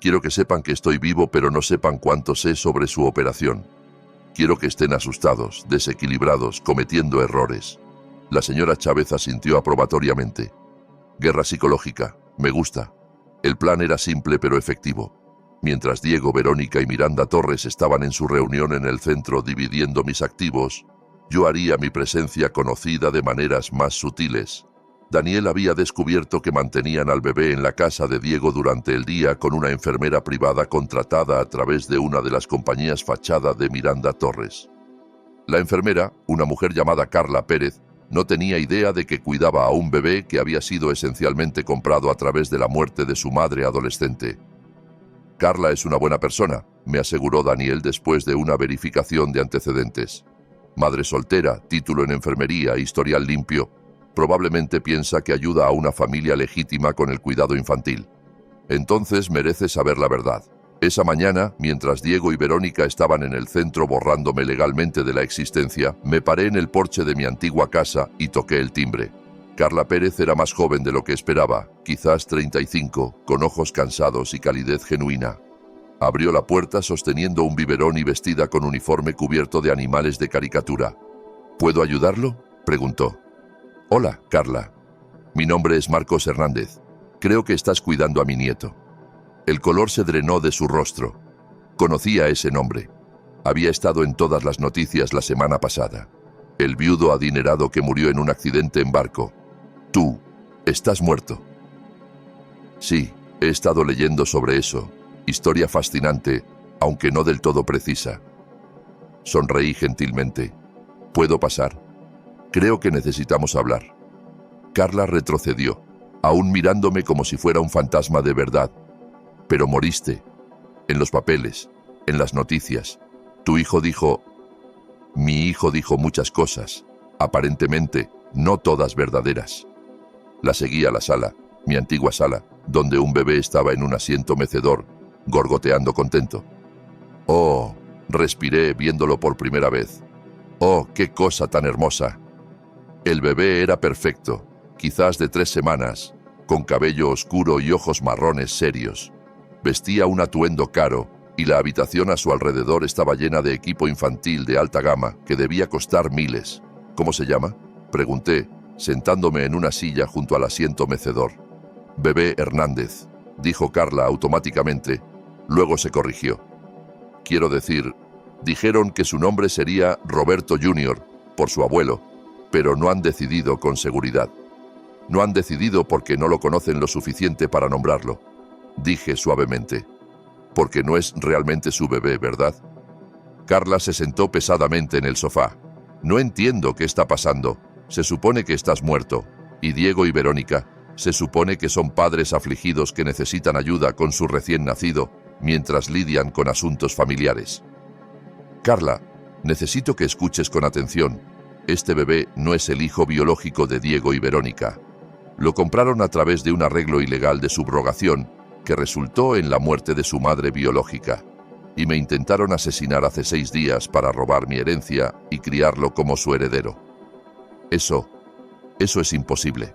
Quiero que sepan que estoy vivo, pero no sepan cuánto sé sobre su operación. Quiero que estén asustados, desequilibrados, cometiendo errores. La señora Chávez asintió aprobatoriamente. Guerra psicológica, me gusta. El plan era simple pero efectivo. Mientras Diego, Verónica y Miranda Torres estaban en su reunión en el centro dividiendo mis activos, yo haría mi presencia conocida de maneras más sutiles. Daniel había descubierto que mantenían al bebé en la casa de Diego durante el día con una enfermera privada contratada a través de una de las compañías fachada de Miranda Torres. La enfermera, una mujer llamada Carla Pérez, no tenía idea de que cuidaba a un bebé que había sido esencialmente comprado a través de la muerte de su madre adolescente. Carla es una buena persona, me aseguró Daniel después de una verificación de antecedentes. Madre soltera, título en enfermería, historial limpio. Probablemente piensa que ayuda a una familia legítima con el cuidado infantil. Entonces merece saber la verdad. Esa mañana, mientras Diego y Verónica estaban en el centro borrándome legalmente de la existencia, me paré en el porche de mi antigua casa y toqué el timbre. Carla Pérez era más joven de lo que esperaba, quizás 35, con ojos cansados y calidez genuina. Abrió la puerta sosteniendo un biberón y vestida con uniforme cubierto de animales de caricatura. ¿Puedo ayudarlo?, preguntó. Hola, Carla. Mi nombre es Marcos Hernández. Creo que estás cuidando a mi nieto. El color se drenó de su rostro. Conocía ese nombre. Había estado en todas las noticias la semana pasada. El viudo adinerado que murió en un accidente en barco. Tú, estás muerto. Sí, he estado leyendo sobre eso. Historia fascinante, aunque no del todo precisa. Sonreí gentilmente. ¿Puedo pasar? Creo que necesitamos hablar. Carla retrocedió, aún mirándome como si fuera un fantasma de verdad. Pero moriste. En los papeles, en las noticias. Tu hijo dijo... Mi hijo dijo muchas cosas, aparentemente no todas verdaderas. La seguí a la sala, mi antigua sala, donde un bebé estaba en un asiento mecedor, gorgoteando contento. Oh, respiré viéndolo por primera vez. Oh, qué cosa tan hermosa. El bebé era perfecto, quizás de 3 semanas, con cabello oscuro y ojos marrones serios. Vestía un atuendo caro y la habitación a su alrededor estaba llena de equipo infantil de alta gama que debía costar miles. ¿Cómo se llama?, pregunté, sentándome en una silla junto al asiento mecedor. Bebé Hernández, dijo Carla automáticamente, luego se corrigió. Quiero decir, dijeron que su nombre sería Roberto Jr., por su abuelo, pero no han decidido con seguridad. No han decidido porque no lo conocen lo suficiente para nombrarlo, dije suavemente. Porque no es realmente su bebé, ¿verdad? Carla se sentó pesadamente en el sofá. No entiendo qué está pasando. Se supone que estás muerto. Y Diego y Verónica, se supone que son padres afligidos que necesitan ayuda con su recién nacido, mientras lidian con asuntos familiares. Carla, necesito que escuches con atención. Este bebé no es el hijo biológico de Diego y Verónica. Lo compraron a través de un arreglo ilegal de subrogación que resultó en la muerte de su madre biológica. Y me intentaron asesinar hace 6 días para robar mi herencia y criarlo como su heredero. Eso es imposible.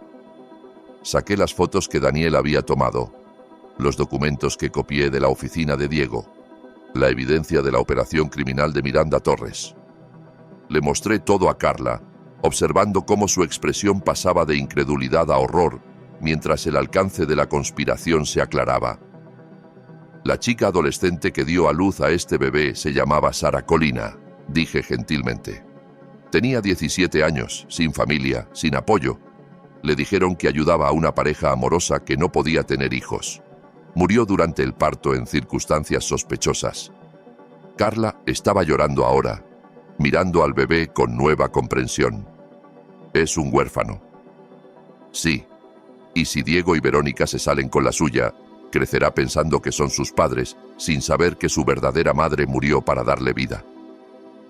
Saqué las fotos que Daniel había tomado, los documentos que copié de la oficina de Diego, la evidencia de la operación criminal de Miranda Torres. Le mostré todo a Carla, observando cómo su expresión pasaba de incredulidad a horror, mientras el alcance de la conspiración se aclaraba. La chica adolescente que dio a luz a este bebé se llamaba Sara Colina, dije gentilmente. Tenía 17 años, sin familia, sin apoyo. Le dijeron que ayudaba a una pareja amorosa que no podía tener hijos. Murió durante el parto en circunstancias sospechosas. Carla estaba llorando ahora, mirando al bebé con nueva comprensión. Es un huérfano. Sí. Y si Diego y Verónica se salen con la suya, crecerá pensando que son sus padres, sin saber que su verdadera madre murió para darle vida.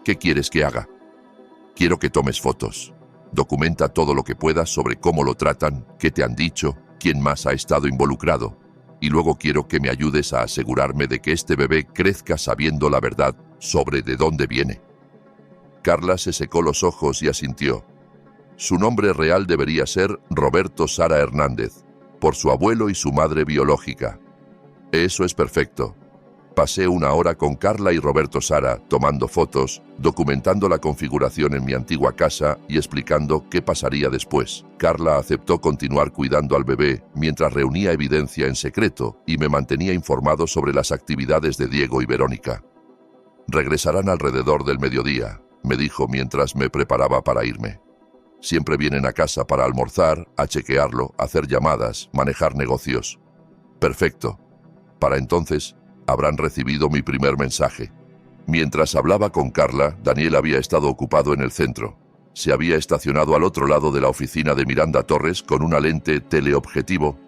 ¿Qué quieres que haga? Quiero que tomes fotos. Documenta todo lo que puedas sobre cómo lo tratan, qué te han dicho, quién más ha estado involucrado. Y luego quiero que me ayudes a asegurarme de que este bebé crezca sabiendo la verdad sobre de dónde viene. Carla se secó los ojos y asintió. Su nombre real debería ser Roberto Sara Hernández, por su abuelo y su madre biológica. Eso es perfecto. Pasé una hora con Carla y Roberto Sara, tomando fotos, documentando la configuración en mi antigua casa y explicando qué pasaría después. Carla aceptó continuar cuidando al bebé mientras reunía evidencia en secreto y me mantenía informado sobre las actividades de Diego y Verónica. Regresarán alrededor del mediodía, me dijo mientras me preparaba para irme. Siempre vienen a casa para almorzar, a chequearlo, hacer llamadas, manejar negocios. Perfecto. Para entonces, habrán recibido mi primer mensaje. Mientras hablaba con Carla, Daniel había estado ocupado en el centro. Se había estacionado al otro lado de la oficina de Miranda Torres con una lente teleobjetivo,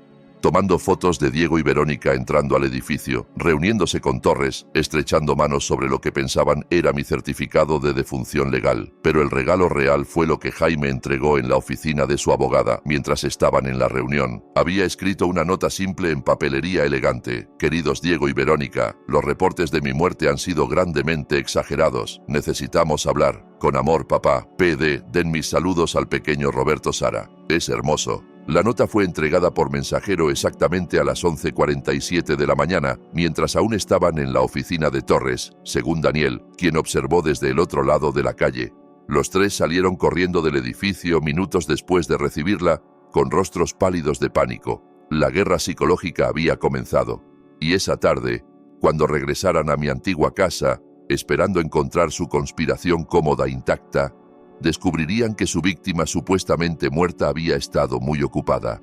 tomando fotos de Diego y Verónica entrando al edificio, reuniéndose con Torres, estrechando manos sobre lo que pensaban era mi certificado de defunción legal. Pero el regalo real fue lo que Jaime entregó en la oficina de su abogada mientras estaban en la reunión. Había escrito una nota simple en papelería elegante. Queridos Diego y Verónica, los reportes de mi muerte han sido grandemente exagerados. Necesitamos hablar. Con amor, papá. PD, den mis saludos al pequeño Roberto Sara. Es hermoso. La nota fue entregada por mensajero exactamente a las 11:47 de la mañana, mientras aún estaban en la oficina de Torres, según Daniel, quien observó desde el otro lado de la calle. Los tres salieron corriendo del edificio minutos después de recibirla, con rostros pálidos de pánico. La guerra psicológica había comenzado. Y esa tarde, cuando regresaran a mi antigua casa, esperando encontrar su conspiración cómoda intacta, descubrirían que su víctima supuestamente muerta había estado muy ocupada,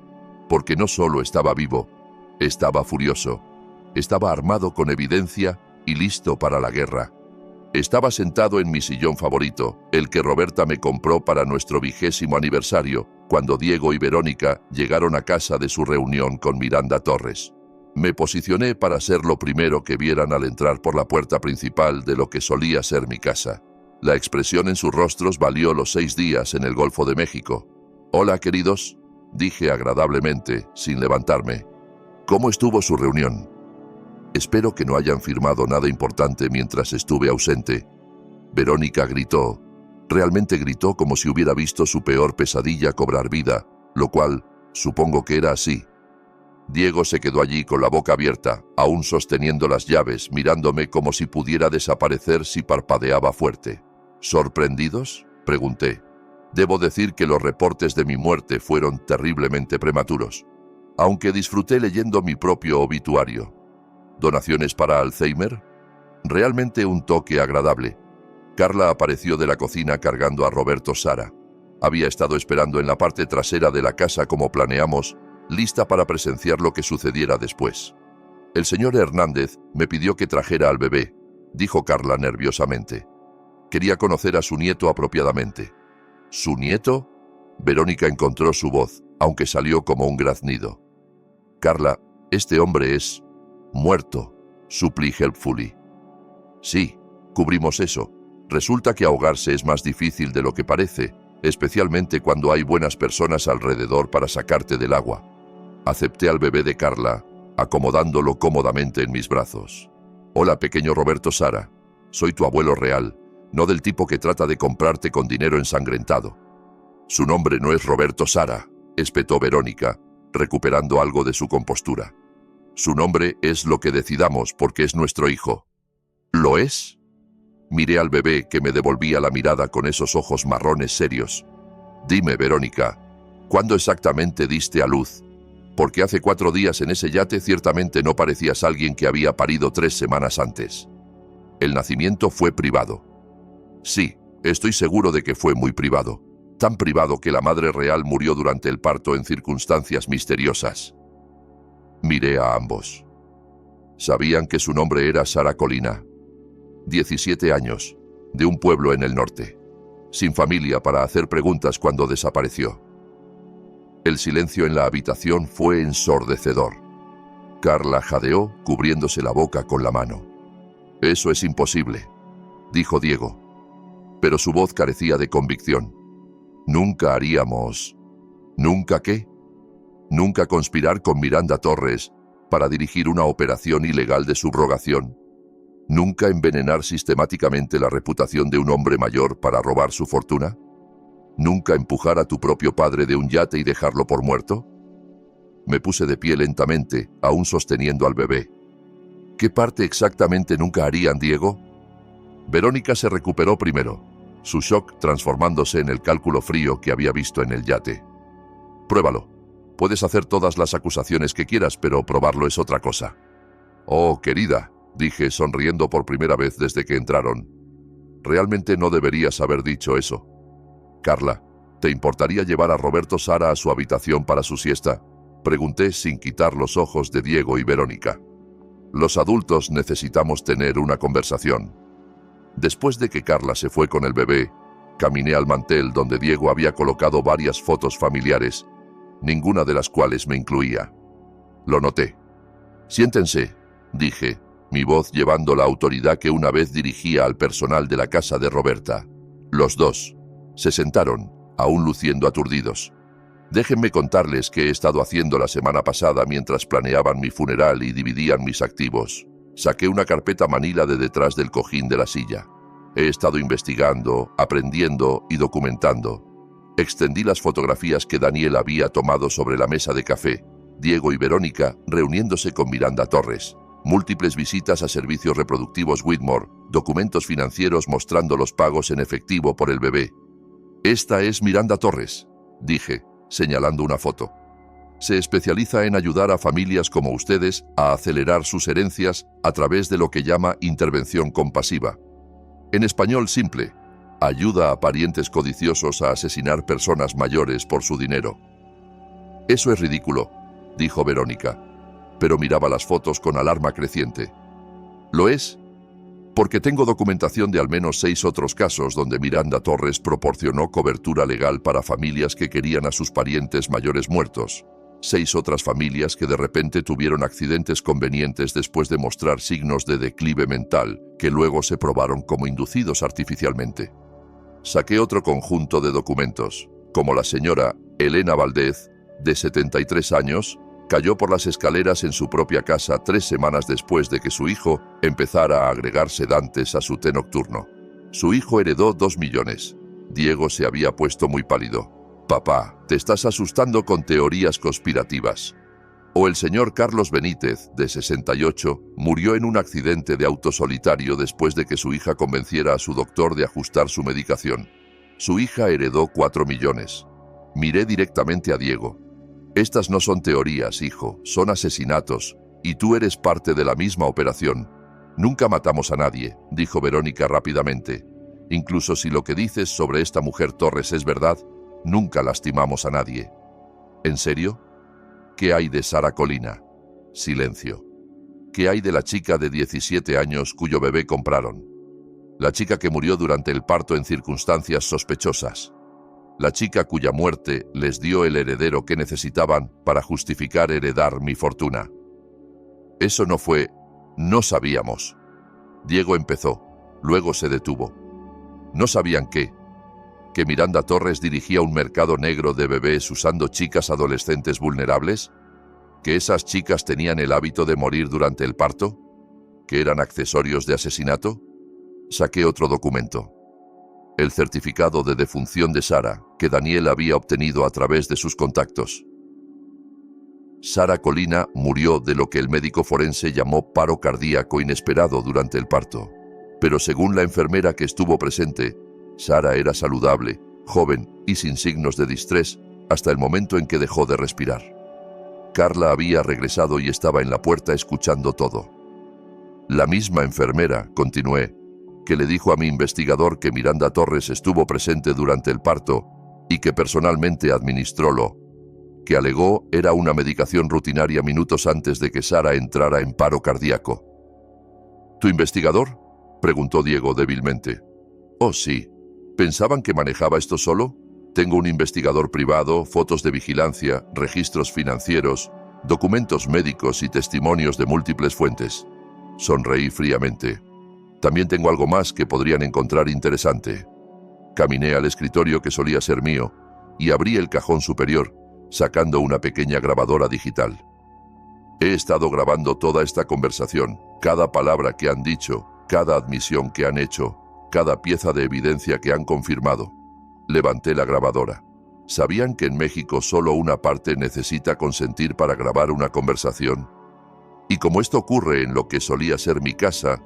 porque no solo estaba vivo, estaba furioso, estaba armado con evidencia y listo para la guerra. Estaba sentado en mi sillón favorito, el que Roberta me compró para nuestro 20º aniversario, cuando Diego y Verónica llegaron a casa de su reunión con Miranda Torres. Me posicioné para ser lo primero que vieran al entrar por la puerta principal de lo que solía ser mi casa. La expresión en sus rostros valió los 6 días en el Golfo de México. «Hola, queridos», dije agradablemente, sin levantarme. «¿Cómo estuvo su reunión?» «Espero que no hayan firmado nada importante mientras estuve ausente». Verónica gritó. Realmente gritó como si hubiera visto su peor pesadilla cobrar vida, lo cual, supongo que era así. Diego se quedó allí con la boca abierta, aún sosteniendo las llaves, mirándome como si pudiera desaparecer si parpadeaba fuerte. ¿Sorprendidos?, pregunté. Debo decir que los reportes de mi muerte fueron terriblemente prematuros, aunque disfruté leyendo mi propio obituario. ¿Donaciones para Alzheimer? Realmente un toque agradable. Carla apareció de la cocina cargando a Roberto Sara. Había estado esperando en la parte trasera de la casa como planeamos, lista para presenciar lo que sucediera después. El señor Hernández me pidió que trajera al bebé, dijo Carla nerviosamente. Quería conocer a su nieto apropiadamente. ¿Su nieto? Verónica encontró su voz, aunque salió como un graznido. Carla, este hombre es muerto, suplí helpfully. Sí, cubrimos eso. Resulta que ahogarse es más difícil de lo que parece, especialmente cuando hay buenas personas alrededor para sacarte del agua. Acepté al bebé de Carla, acomodándolo cómodamente en mis brazos. Hola, pequeño Roberto Sara. Soy tu abuelo real, no del tipo que trata de comprarte con dinero ensangrentado. Su nombre no es Roberto Sara, espetó Verónica, recuperando algo de su compostura. Su nombre es lo que decidamos porque es nuestro hijo. ¿Lo es? Miré al bebé que me devolvía la mirada con esos ojos marrones serios. Dime, Verónica, ¿cuándo exactamente diste a luz? Porque hace 4 días en ese yate ciertamente no parecías alguien que había parido 3 semanas antes. El nacimiento fue privado. Sí, estoy seguro de que fue muy privado. tan privado que la madre real murió durante el parto en circunstancias misteriosas. Miré a ambos. Sabían que su nombre era Sara Colina, 17 años, de un pueblo en el norte, sin familia para hacer preguntas cuando desapareció. El silencio en la habitación fue ensordecedor. Carla jadeó, cubriéndose la boca con la mano. «Eso es imposible», dijo Diego, pero su voz carecía de convicción. «Nunca haríamos... ¿Nunca qué? Nunca conspirar con Miranda Torres para dirigir una operación ilegal de subrogación. Nunca envenenar sistemáticamente la reputación de un hombre mayor para robar su fortuna. Nunca empujar a tu propio padre de un yate y dejarlo por muerto». Me puse de pie lentamente, aún sosteniendo al bebé. «¿Qué parte exactamente nunca harían, Diego?» Verónica se recuperó primero, su shock transformándose en el cálculo frío que había visto en el yate. «Pruébalo. Puedes hacer todas las acusaciones que quieras, pero probarlo es otra cosa». «Oh, querida», dije sonriendo por primera vez desde que entraron. «Realmente no deberías haber dicho eso. Carla, ¿te importaría llevar a Roberto Sara a su habitación para su siesta?», pregunté sin quitar los ojos de Diego y Verónica. «Los adultos necesitamos tener una conversación». Después de que Carla se fue con el bebé, caminé al mantel donde Diego había colocado varias fotos familiares, ninguna de las cuales me incluía. Lo noté. «Siéntense», dije, mi voz llevando la autoridad que una vez dirigía al personal de la casa de Roberta. Los dos se sentaron, aún luciendo aturdidos. «Déjenme contarles qué he estado haciendo la semana pasada mientras planeaban mi funeral y dividían mis activos». Saqué una carpeta manila de detrás del cojín de la silla. He estado investigando, aprendiendo y documentando. Extendí las fotografías que Daniel había tomado sobre la mesa de café, Diego y Verónica reuniéndose con Miranda Torres, múltiples visitas a servicios reproductivos Whitmore, documentos financieros mostrando los pagos en efectivo por el bebé. «Esta es Miranda Torres», dije, señalando una foto. «Se especializa en ayudar a familias como ustedes a acelerar sus herencias a través de lo que llama intervención compasiva. En español simple, ayuda a parientes codiciosos a asesinar personas mayores por su dinero». «Eso es ridículo», dijo Verónica, pero miraba las fotos con alarma creciente. «¿Lo es? Porque tengo documentación de al menos 6 otros casos donde Miranda Torres proporcionó cobertura legal para familias que querían a sus parientes mayores muertos. 6 otras familias que de repente tuvieron accidentes convenientes después de mostrar signos de declive mental, que luego se probaron como inducidos artificialmente. Saqué otro conjunto de documentos, como la señora Elena Valdez, de 73 años, cayó por las escaleras en su propia casa 3 semanas después de que su hijo empezara a agregar sedantes a su té nocturno. Su hijo heredó 2 millones. Diego se había puesto muy pálido. «Papá, te estás asustando con teorías conspirativas». O el señor Carlos Benítez, de 68, murió en un accidente de auto solitario después de que su hija convenciera a su doctor de ajustar su medicación. Su hija heredó 4 millones. Miré directamente a Diego. «Estas no son teorías, hijo, son asesinatos, y tú eres parte de la misma operación. Nunca matamos a nadie», dijo Verónica rápidamente. «Incluso si lo que dices sobre esta mujer Torres es verdad, nunca lastimamos a nadie». «¿En serio? ¿Qué hay de Sara Colina?» Silencio. «¿Qué hay de la chica de 17 años cuyo bebé compraron? La chica que murió durante el parto en circunstancias sospechosas. La chica cuya muerte les dio el heredero que necesitaban para justificar heredar mi fortuna». «Eso no fue... no sabíamos». Diego empezó, luego se detuvo. «¿No sabían qué? ¿Que Miranda Torres dirigía un mercado negro de bebés usando chicas adolescentes vulnerables? ¿Que esas chicas tenían el hábito de morir durante el parto? ¿Que eran accesorios de asesinato?» Saqué otro documento. El certificado de defunción de Sara, que Daniel había obtenido a través de sus contactos. Sara Colina murió de lo que el médico forense llamó paro cardíaco inesperado durante el parto. Pero según la enfermera que estuvo presente, Sara era saludable, joven y sin signos de distrés hasta el momento en que dejó de respirar. Carla había regresado y estaba en la puerta escuchando todo. La misma enfermera, continué, que le dijo a mi investigador que Miranda Torres estuvo presente durante el parto, y que personalmente administró lo que alegó era una medicación rutinaria minutos antes de que Sara entrara en paro cardíaco. ¿Tu investigador?, preguntó Diego débilmente. Oh, sí. ¿Pensaban que manejaba esto solo? Tengo un investigador privado, fotos de vigilancia, registros financieros, documentos médicos y testimonios de múltiples fuentes. Sonreí fríamente. También tengo algo más que podrían encontrar interesante. Caminé al escritorio que solía ser mío y abrí el cajón superior, sacando una pequeña grabadora digital. He estado grabando toda esta conversación, cada palabra que han dicho, cada admisión que han hecho, cada pieza de evidencia que han confirmado. Levanté la grabadora. ¿Sabían que en México solo una parte necesita consentir para grabar una conversación? Y como esto ocurre en lo que solía ser mi casa,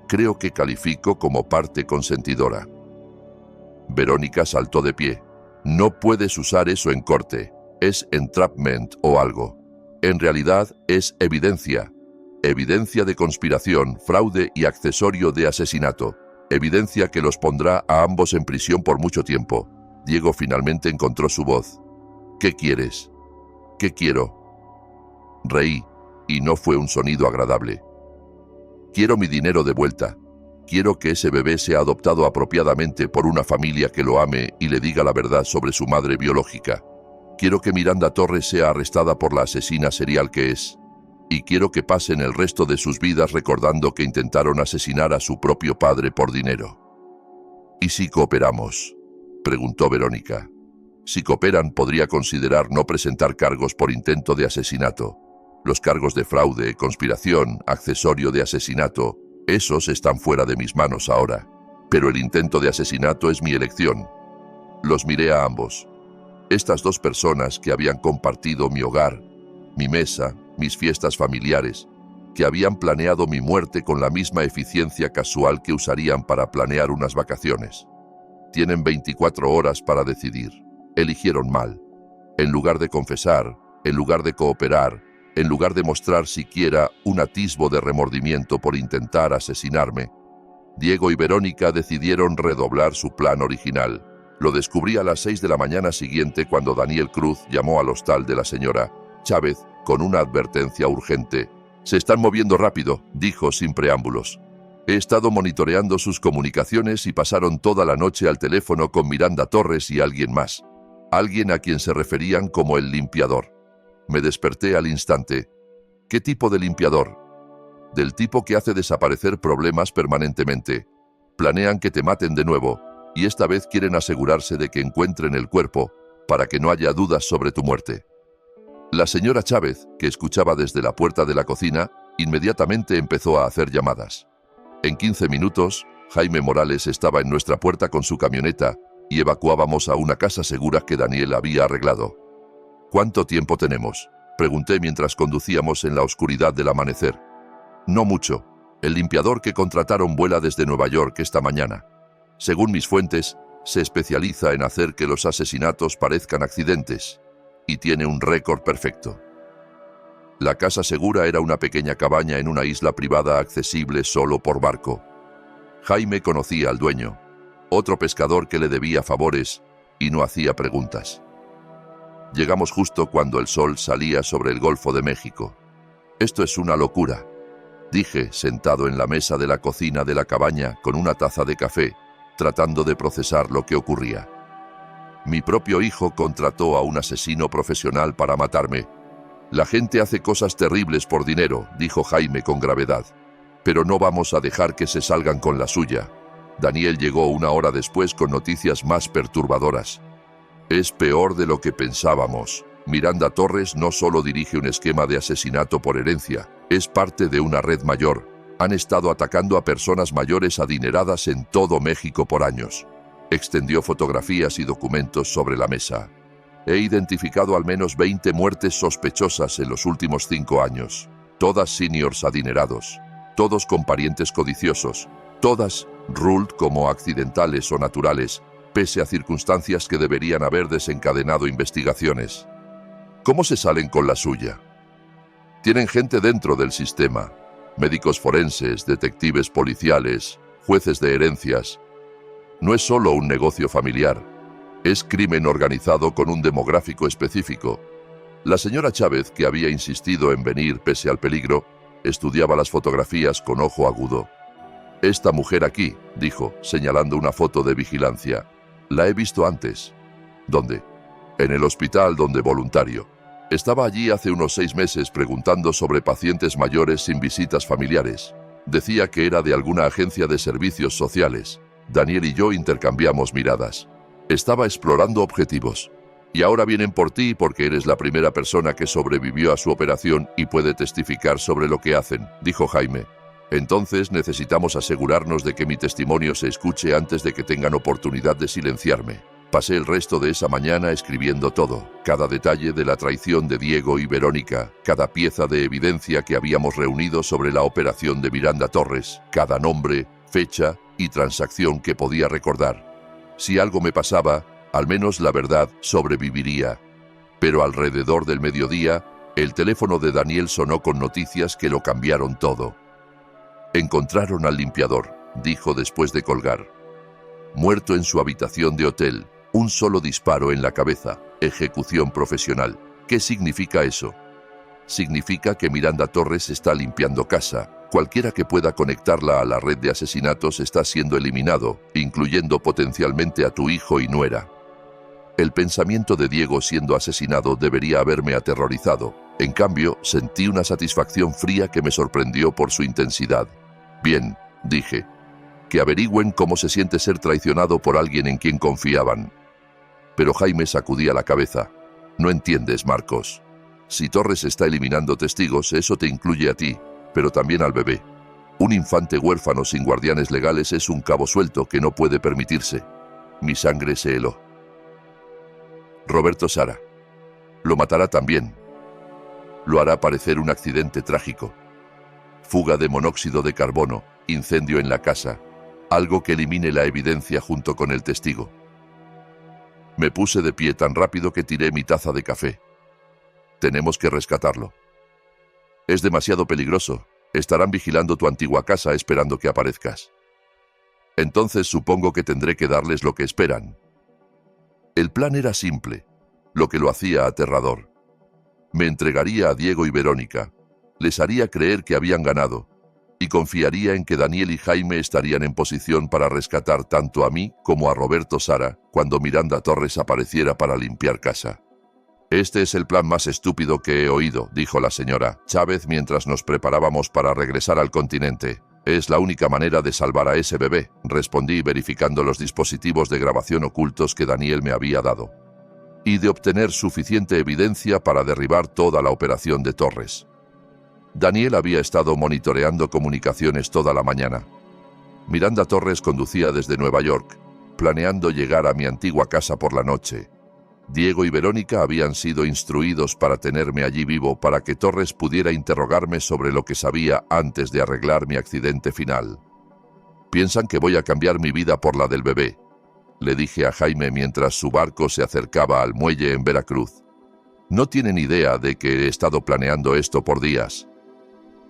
creo que califico como parte consentidora. Verónica saltó de pie. No puedes usar eso en corte. Es entrapment o algo. En realidad es evidencia. Evidencia de conspiración, fraude y accesorio de asesinato. Evidencia que los pondrá a ambos en prisión por mucho tiempo. Diego finalmente encontró su voz. ¿Qué quieres? ¿Qué quiero? Reí, y no fue un sonido agradable. Quiero mi dinero de vuelta. Quiero que ese bebé sea adoptado apropiadamente por una familia que lo ame y le diga la verdad sobre su madre biológica. Quiero que Miranda Torres sea arrestada por la asesina serial que es. Y quiero que pasen el resto de sus vidas recordando que intentaron asesinar a su propio padre por dinero. ¿Y si cooperamos?, preguntó Verónica. Si cooperan, podría considerar no presentar cargos por intento de asesinato. Los cargos de fraude, conspiración, accesorio de asesinato, esos están fuera de mis manos ahora. Pero el intento de asesinato es mi elección. Los miré a ambos. Estas dos personas que habían compartido mi hogar, mi mesa, mis fiestas familiares, que habían planeado mi muerte con la misma eficiencia casual que usarían para planear unas vacaciones. Tienen 24 horas para decidir. Eligieron mal. En lugar de confesar, en lugar de cooperar, en lugar de mostrar siquiera un atisbo de remordimiento por intentar asesinarme, Diego y Verónica decidieron redoblar su plan original. Lo descubrí a las 6 de la mañana siguiente cuando Daniel Cruz llamó al hostal de la señora Chávez con una advertencia urgente. «Se están moviendo rápido», dijo sin preámbulos. «He estado monitoreando sus comunicaciones y pasaron toda la noche al teléfono con Miranda Torres y alguien más. Alguien a quien se referían como el limpiador. Me desperté al instante. ¿Qué tipo de limpiador? Del tipo que hace desaparecer problemas permanentemente. Planean que te maten de nuevo, y esta vez quieren asegurarse de que encuentren el cuerpo, para que no haya dudas sobre tu muerte». La señora Chávez, que escuchaba desde la puerta de la cocina, inmediatamente empezó a hacer llamadas. En 15 minutos, Jaime Morales estaba en nuestra puerta con su camioneta y evacuábamos a una casa segura que Daniel había arreglado. «¿Cuánto tiempo tenemos?», pregunté mientras conducíamos en la oscuridad del amanecer. «No mucho. El limpiador que contrataron vuela desde Nueva York esta mañana. Según mis fuentes, se especializa en hacer que los asesinatos parezcan accidentes y tiene un récord perfecto». La casa segura era una pequeña cabaña en una isla privada accesible solo por barco. Jaime conocía al dueño, otro pescador que le debía favores y no hacía preguntas. Llegamos justo cuando el sol salía sobre el Golfo de México. «Esto es una locura», dije, sentado en la mesa de la cocina de la cabaña con una taza de café, tratando de procesar lo que ocurría. «Mi propio hijo contrató a un asesino profesional para matarme. La gente hace cosas terribles por dinero», dijo Jaime con gravedad. «Pero no vamos a dejar que se salgan con la suya». Daniel llegó una hora después con noticias más perturbadoras. «Es peor de lo que pensábamos. Miranda Torres no solo dirige un esquema de asesinato por herencia, es parte de una red mayor. Han estado atacando a personas mayores adineradas en todo México por años». Extendió fotografías y documentos sobre la mesa. «He identificado al menos 20 muertes sospechosas en los últimos 5 años. Todas seniors adinerados. Todos con parientes codiciosos. Todas ruled como accidentales o naturales, pese a circunstancias que deberían haber desencadenado investigaciones. ¿Cómo se salen con la suya? Tienen gente dentro del sistema. Médicos forenses, detectives policiales, jueces de herencias. No es solo un negocio familiar. Es crimen organizado con un demográfico específico. La señora Chávez, que había insistido en venir pese al peligro, estudiaba las fotografías con ojo agudo. «Esta mujer aquí», dijo, señalando una foto de vigilancia. «La he visto antes». «¿Dónde?» «En el hospital donde voluntario. Estaba allí hace unos 6 meses preguntando sobre pacientes mayores sin visitas familiares. Decía que era de alguna agencia de servicios sociales. Daniel y yo intercambiamos miradas. Estaba explorando objetivos. Y ahora vienen por ti porque eres la primera persona que sobrevivió a su operación y puede testificar sobre lo que hacen», dijo Jaime. «Entonces necesitamos asegurarnos de que mi testimonio se escuche antes de que tengan oportunidad de silenciarme». Pasé el resto de esa mañana escribiendo todo, cada detalle de la traición de Diego y Verónica, cada pieza de evidencia que habíamos reunido sobre la operación de Miranda Torres, cada nombre, fecha y transacción que podía recordar. Si algo me pasaba, al menos la verdad sobreviviría. Pero alrededor del mediodía, el teléfono de Daniel sonó con noticias que lo cambiaron todo. «Encontraron al limpiador», dijo después de colgar. «Muerto en su habitación de hotel. Un solo disparo en la cabeza. Ejecución profesional». ¿Qué significa eso? Significa que Miranda Torres está limpiando casa. Cualquiera que pueda conectarla a la red de asesinatos está siendo eliminado, incluyendo potencialmente a tu hijo y nuera. El pensamiento de Diego siendo asesinado debería haberme aterrorizado. En cambio, sentí una satisfacción fría que me sorprendió por su intensidad. «Bien», dije. «Que averigüen cómo se siente ser traicionado por alguien en quien confiaban». Pero Jaime sacudía la cabeza. «No entiendes, Marcos. Si Torres está eliminando testigos, eso te incluye a ti, pero también al bebé. Un infante huérfano sin guardianes legales es un cabo suelto que no puede permitirse». Mi sangre se heló. «Roberto Sara. Lo matará también. Lo hará parecer un accidente trágico. Fuga de monóxido de carbono, incendio en la casa, algo que elimine la evidencia junto con el testigo». Me puse de pie tan rápido que tiré mi taza de café. «Tenemos que rescatarlo. Es demasiado peligroso. Estarán vigilando tu antigua casa esperando que aparezcas. Entonces supongo que tendré que darles lo que esperan». El plan era simple, lo que lo hacía aterrador. Me entregaría a Diego y Verónica, les haría creer que habían ganado, y confiaría en que Daniel y Jaime estarían en posición para rescatar tanto a mí como a Roberto Sara cuando Miranda Torres apareciera para limpiar casa. «Este es el plan más estúpido que he oído», dijo la señora Chávez mientras nos preparábamos para regresar al continente. «Es la única manera de salvar a ese bebé», respondí verificando los dispositivos de grabación ocultos que Daniel me había dado. «Y de obtener suficiente evidencia para derribar toda la operación de Torres». Daniel había estado monitoreando comunicaciones toda la mañana. Miranda Torres conducía desde Nueva York, planeando llegar a mi antigua casa por la noche. Diego y Verónica habían sido instruidos para tenerme allí vivo para que Torres pudiera interrogarme sobre lo que sabía antes de arreglar mi accidente final. «Piensan que voy a cambiar mi vida por la del bebé», le dije a Jaime mientras su barco se acercaba al muelle en Veracruz. «No tienen idea de que he estado planeando esto por días».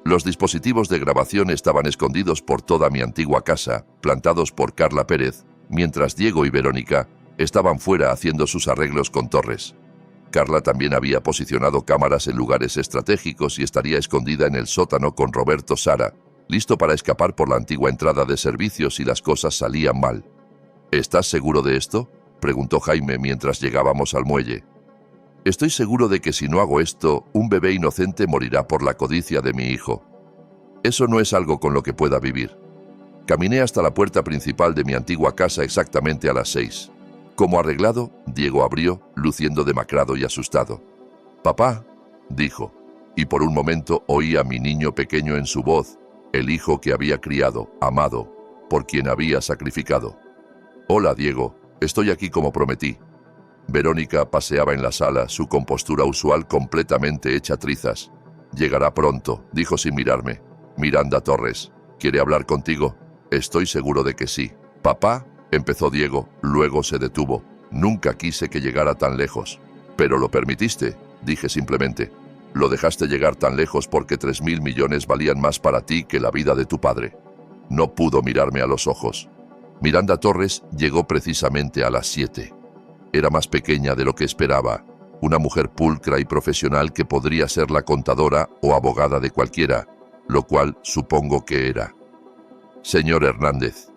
Los dispositivos de grabación estaban escondidos por toda mi antigua casa, plantados por Carla Pérez, mientras Diego y Verónica estaban fuera haciendo sus arreglos con Torres. Carla también había posicionado cámaras en lugares estratégicos y estaría escondida en el sótano con Roberto Sara, listo para escapar por la antigua entrada de servicios si las cosas salían mal. «¿Estás seguro de esto?», preguntó Jaime mientras llegábamos al muelle. «Estoy seguro de que si no hago esto, un bebé inocente morirá por la codicia de mi hijo. Eso no es algo con lo que pueda vivir». Caminé hasta la puerta principal de mi antigua casa exactamente a las 6. Como arreglado, Diego abrió, luciendo demacrado y asustado. «Papá», dijo, y por un momento oí a mi niño pequeño en su voz, el hijo que había criado, amado, por quien había sacrificado. «Hola, Diego, estoy aquí como prometí». Verónica paseaba en la sala, su compostura usual completamente hecha trizas. «Llegará pronto», dijo sin mirarme. «Miranda Torres, ¿quiere hablar contigo?» «Estoy seguro de que sí». «Papá», empezó Diego, luego se detuvo. «Nunca quise que llegara tan lejos». «Pero lo permitiste», dije simplemente. «Lo dejaste llegar tan lejos porque 3.000 millones valían más para ti que la vida de tu padre». No pudo mirarme a los ojos. Miranda Torres llegó precisamente a las 7. Era más pequeña de lo que esperaba, una mujer pulcra y profesional que podría ser la contadora o abogada de cualquiera, lo cual supongo que era. «Señor Hernández»,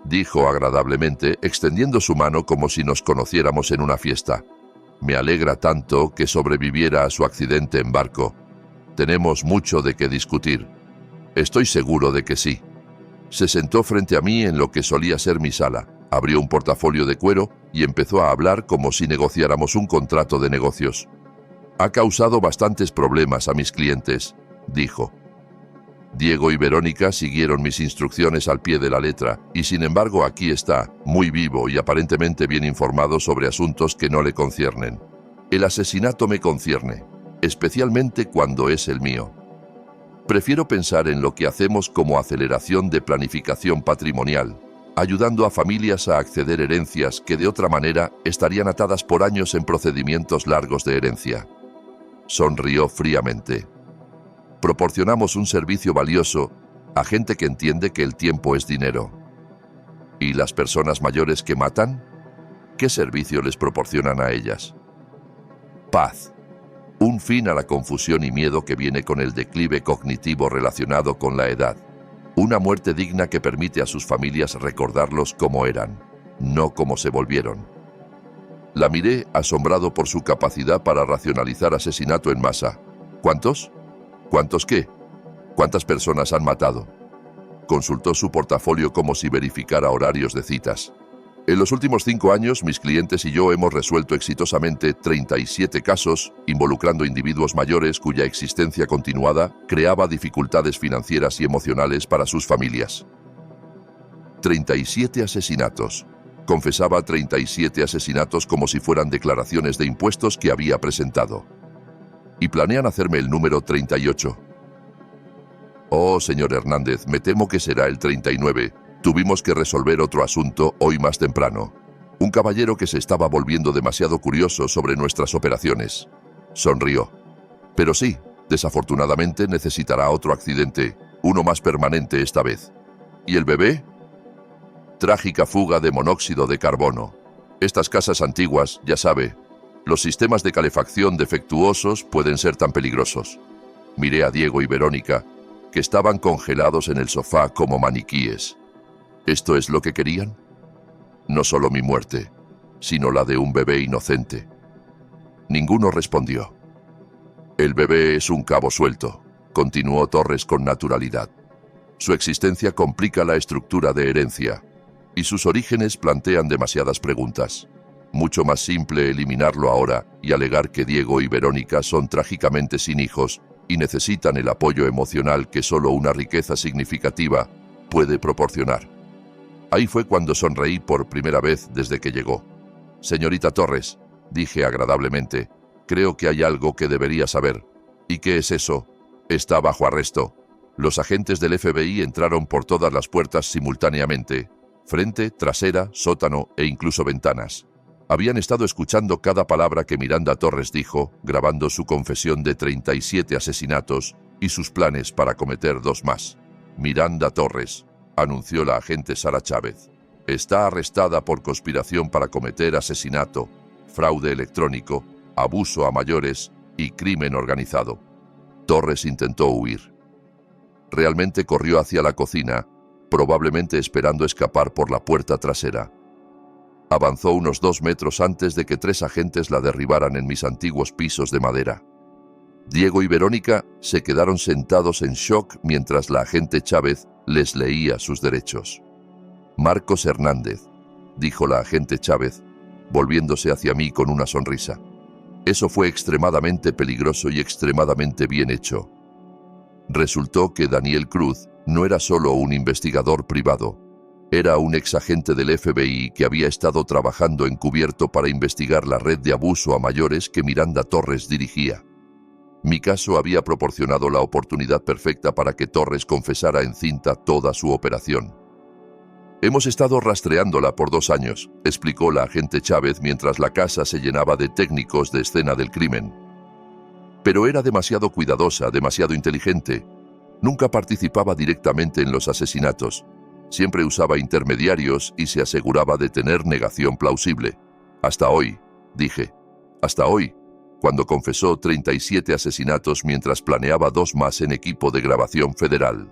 dijo agradablemente, extendiendo su mano como si nos conociéramos en una fiesta. «Me alegra tanto que sobreviviera a su accidente en barco. Tenemos mucho de qué discutir». «Estoy seguro de que sí». Se sentó frente a mí en lo que solía ser mi sala, abrió un portafolio de cuero y empezó a hablar como si negociáramos un contrato de negocios. «Ha causado bastantes problemas a mis clientes», dijo. Diego y Verónica siguieron mis instrucciones al pie de la letra, y sin embargo aquí está, muy vivo y aparentemente bien informado sobre asuntos que no le conciernen. El asesinato me concierne, especialmente cuando es el mío. Prefiero pensar en lo que hacemos como aceleración de planificación patrimonial, ayudando a familias a acceder a herencias que de otra manera estarían atadas por años en procedimientos largos de herencia. Sonrió fríamente. Proporcionamos un servicio valioso a gente que entiende que el tiempo es dinero. ¿Y las personas mayores que matan? ¿Qué servicio les proporcionan a ellas? Paz. Un fin a la confusión y miedo que viene con el declive cognitivo relacionado con la edad. Una muerte digna que permite a sus familias recordarlos como eran, no como se volvieron. La miré asombrado por su capacidad para racionalizar asesinato en masa. ¿Cuántos? ¿Cuántos qué? ¿Cuántas personas han matado? Consultó su portafolio como si verificara horarios de citas. En los últimos 5 años, mis clientes y yo hemos resuelto exitosamente 37 casos, involucrando individuos mayores cuya existencia continuada creaba dificultades financieras y emocionales para sus familias. 37 asesinatos. Confesaba 37 asesinatos como si fueran declaraciones de impuestos que había presentado. Y planean hacerme el número 38. Oh, señor Hernández, me temo que será el 39. Tuvimos que resolver otro asunto hoy más temprano. Un caballero que se estaba volviendo demasiado curioso sobre nuestras operaciones. Sonrió. Pero sí, desafortunadamente necesitará otro accidente, uno más permanente esta vez. ¿Y el bebé? Trágica fuga de monóxido de carbono. Estas casas antiguas, ya sabe, los sistemas de calefacción defectuosos pueden ser tan peligrosos. Miré a Diego y Verónica, que estaban congelados en el sofá como maniquíes. ¿Esto es lo que querían? No solo mi muerte, sino la de un bebé inocente. Ninguno respondió. El bebé es un cabo suelto, continuó Torres con naturalidad. Su existencia complica la estructura de herencia, y sus orígenes plantean demasiadas preguntas. Mucho más simple eliminarlo ahora y alegar que Diego y Verónica son trágicamente sin hijos y necesitan el apoyo emocional que solo una riqueza significativa puede proporcionar. Ahí fue cuando sonreí por primera vez desde que llegó. «Señorita Torres», dije agradablemente, «creo que hay algo que debería saber». «¿Y qué es eso?» «Está bajo arresto». Los agentes del FBI entraron por todas las puertas simultáneamente, frente, trasera, sótano e incluso ventanas. Habían estado escuchando cada palabra que Miranda Torres dijo, grabando su confesión de 37 asesinatos y sus planes para cometer 2 más. Miranda Torres, anunció la agente Sara Chávez, está arrestada por conspiración para cometer asesinato, fraude electrónico, abuso a mayores y crimen organizado. Torres intentó huir. Realmente corrió hacia la cocina, probablemente esperando escapar por la puerta trasera. Avanzó unos 2 metros antes de que 3 agentes la derribaran en mis antiguos pisos de madera. Diego y Verónica se quedaron sentados en shock mientras la agente Chávez les leía sus derechos. «Marcos Hernández», dijo la agente Chávez, volviéndose hacia mí con una sonrisa. «Eso fue extremadamente peligroso y extremadamente bien hecho». Resultó que Daniel Cruz no era solo un investigador privado. Era un exagente del FBI que había estado trabajando encubierto para investigar la red de abuso a mayores que Miranda Torres dirigía. Mi caso había proporcionado la oportunidad perfecta para que Torres confesara en cinta toda su operación. «Hemos estado rastreándola por 2 años», explicó la agente Chávez mientras la casa se llenaba de técnicos de escena del crimen. Pero era demasiado cuidadosa, demasiado inteligente. Nunca participaba directamente en los asesinatos. Siempre usaba intermediarios y se aseguraba de tener negación plausible. Hasta hoy, dije. Hasta hoy, cuando confesó 37 asesinatos mientras planeaba 2 más en equipo de grabación federal.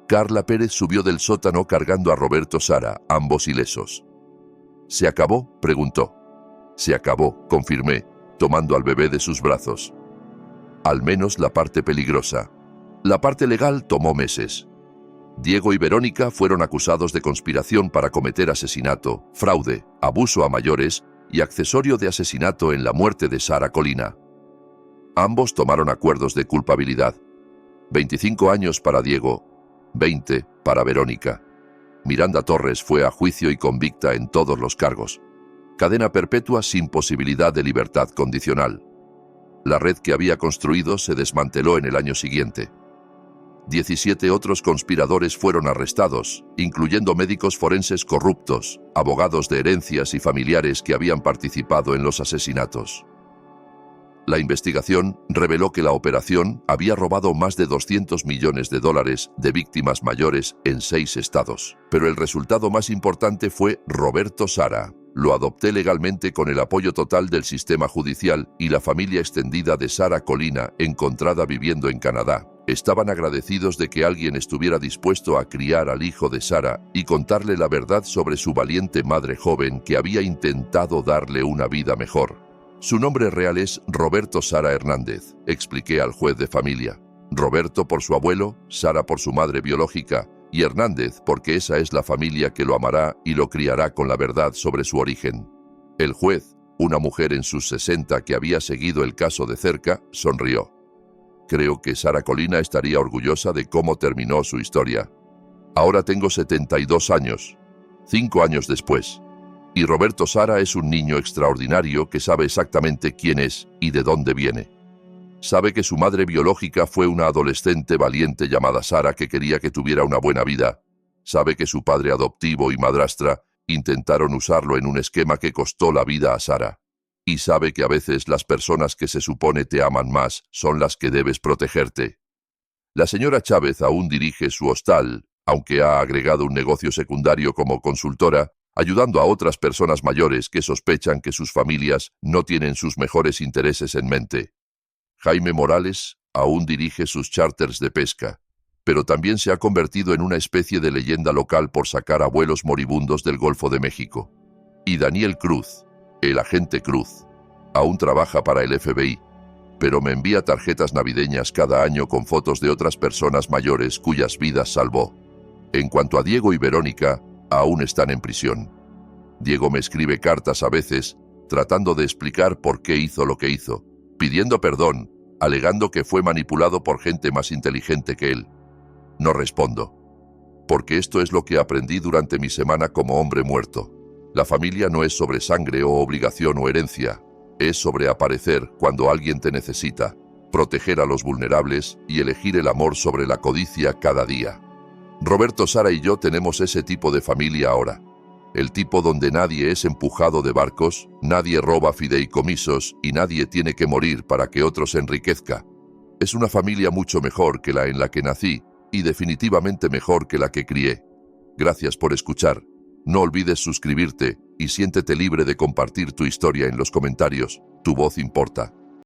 Carla Pérez subió del sótano cargando a Roberto Sara, ambos ilesos. ¿Se acabó?, preguntó. Se acabó, confirmé, tomando al bebé de sus brazos. Al menos la parte peligrosa. La parte legal tomó meses. Diego y Verónica fueron acusados de conspiración para cometer asesinato, fraude, abuso a mayores y accesorio de asesinato en la muerte de Sara Colina. Ambos tomaron acuerdos de culpabilidad. 25 años para Diego, 20 para Verónica. Miranda Torres fue a juicio y convicta en todos los cargos. Cadena perpetua sin posibilidad de libertad condicional. La red que había construido se desmanteló en el año siguiente. 17 otros conspiradores fueron arrestados, incluyendo médicos forenses corruptos, abogados de herencias y familiares que habían participado en los asesinatos. La investigación reveló que la operación había robado más de $200 millones de víctimas mayores en 6 estados. Pero el resultado más importante fue Roberto Sara. Lo adopté legalmente con el apoyo total del sistema judicial y la familia extendida de Sara Colina, encontrada viviendo en Canadá. Estaban agradecidos de que alguien estuviera dispuesto a criar al hijo de Sara y contarle la verdad sobre su valiente madre joven que había intentado darle una vida mejor. Su nombre real es Roberto Sara Hernández, expliqué al juez de familia. Roberto por su abuelo, Sara por su madre biológica y Hernández porque esa es la familia que lo amará y lo criará con la verdad sobre su origen. El juez, una mujer en sus 60 que había seguido el caso de cerca, sonrió. Creo que Sara Colina estaría orgullosa de cómo terminó su historia. Ahora tengo 72 años, 5 años después. Y Roberto Sara es un niño extraordinario que sabe exactamente quién es y de dónde viene. Sabe que su madre biológica fue una adolescente valiente llamada Sara que quería que tuviera una buena vida. Sabe que su padre adoptivo y madrastra intentaron usarlo en un esquema que costó la vida a Sara. Y sabe que a veces las personas que se supone te aman más son las que debes protegerte. La señora Chávez aún dirige su hostal, aunque ha agregado un negocio secundario como consultora, ayudando a otras personas mayores que sospechan que sus familias no tienen sus mejores intereses en mente. Jaime Morales aún dirige sus charters de pesca, pero también se ha convertido en una especie de leyenda local por sacar abuelos moribundos del Golfo de México. Y Daniel Cruz, el agente Cruz, aún trabaja para el FBI, pero me envía tarjetas navideñas cada año con fotos de otras personas mayores cuyas vidas salvó. En cuanto a Diego y Verónica, aún están en prisión. Diego me escribe cartas a veces, tratando de explicar por qué hizo lo que hizo, pidiendo perdón, alegando que fue manipulado por gente más inteligente que él. No respondo, porque esto es lo que aprendí durante mi semana como hombre muerto. La familia no es sobre sangre o obligación o herencia, es sobre aparecer cuando alguien te necesita, proteger a los vulnerables y elegir el amor sobre la codicia cada día. Roberto Sara y yo tenemos ese tipo de familia ahora. El tipo donde nadie es empujado de barcos, nadie roba fideicomisos y nadie tiene que morir para que otro se enriquezca. Es una familia mucho mejor que la en la que nací y definitivamente mejor que la que crié. Gracias por escuchar. No olvides suscribirte y siéntete libre de compartir tu historia en los comentarios. Tu voz importa.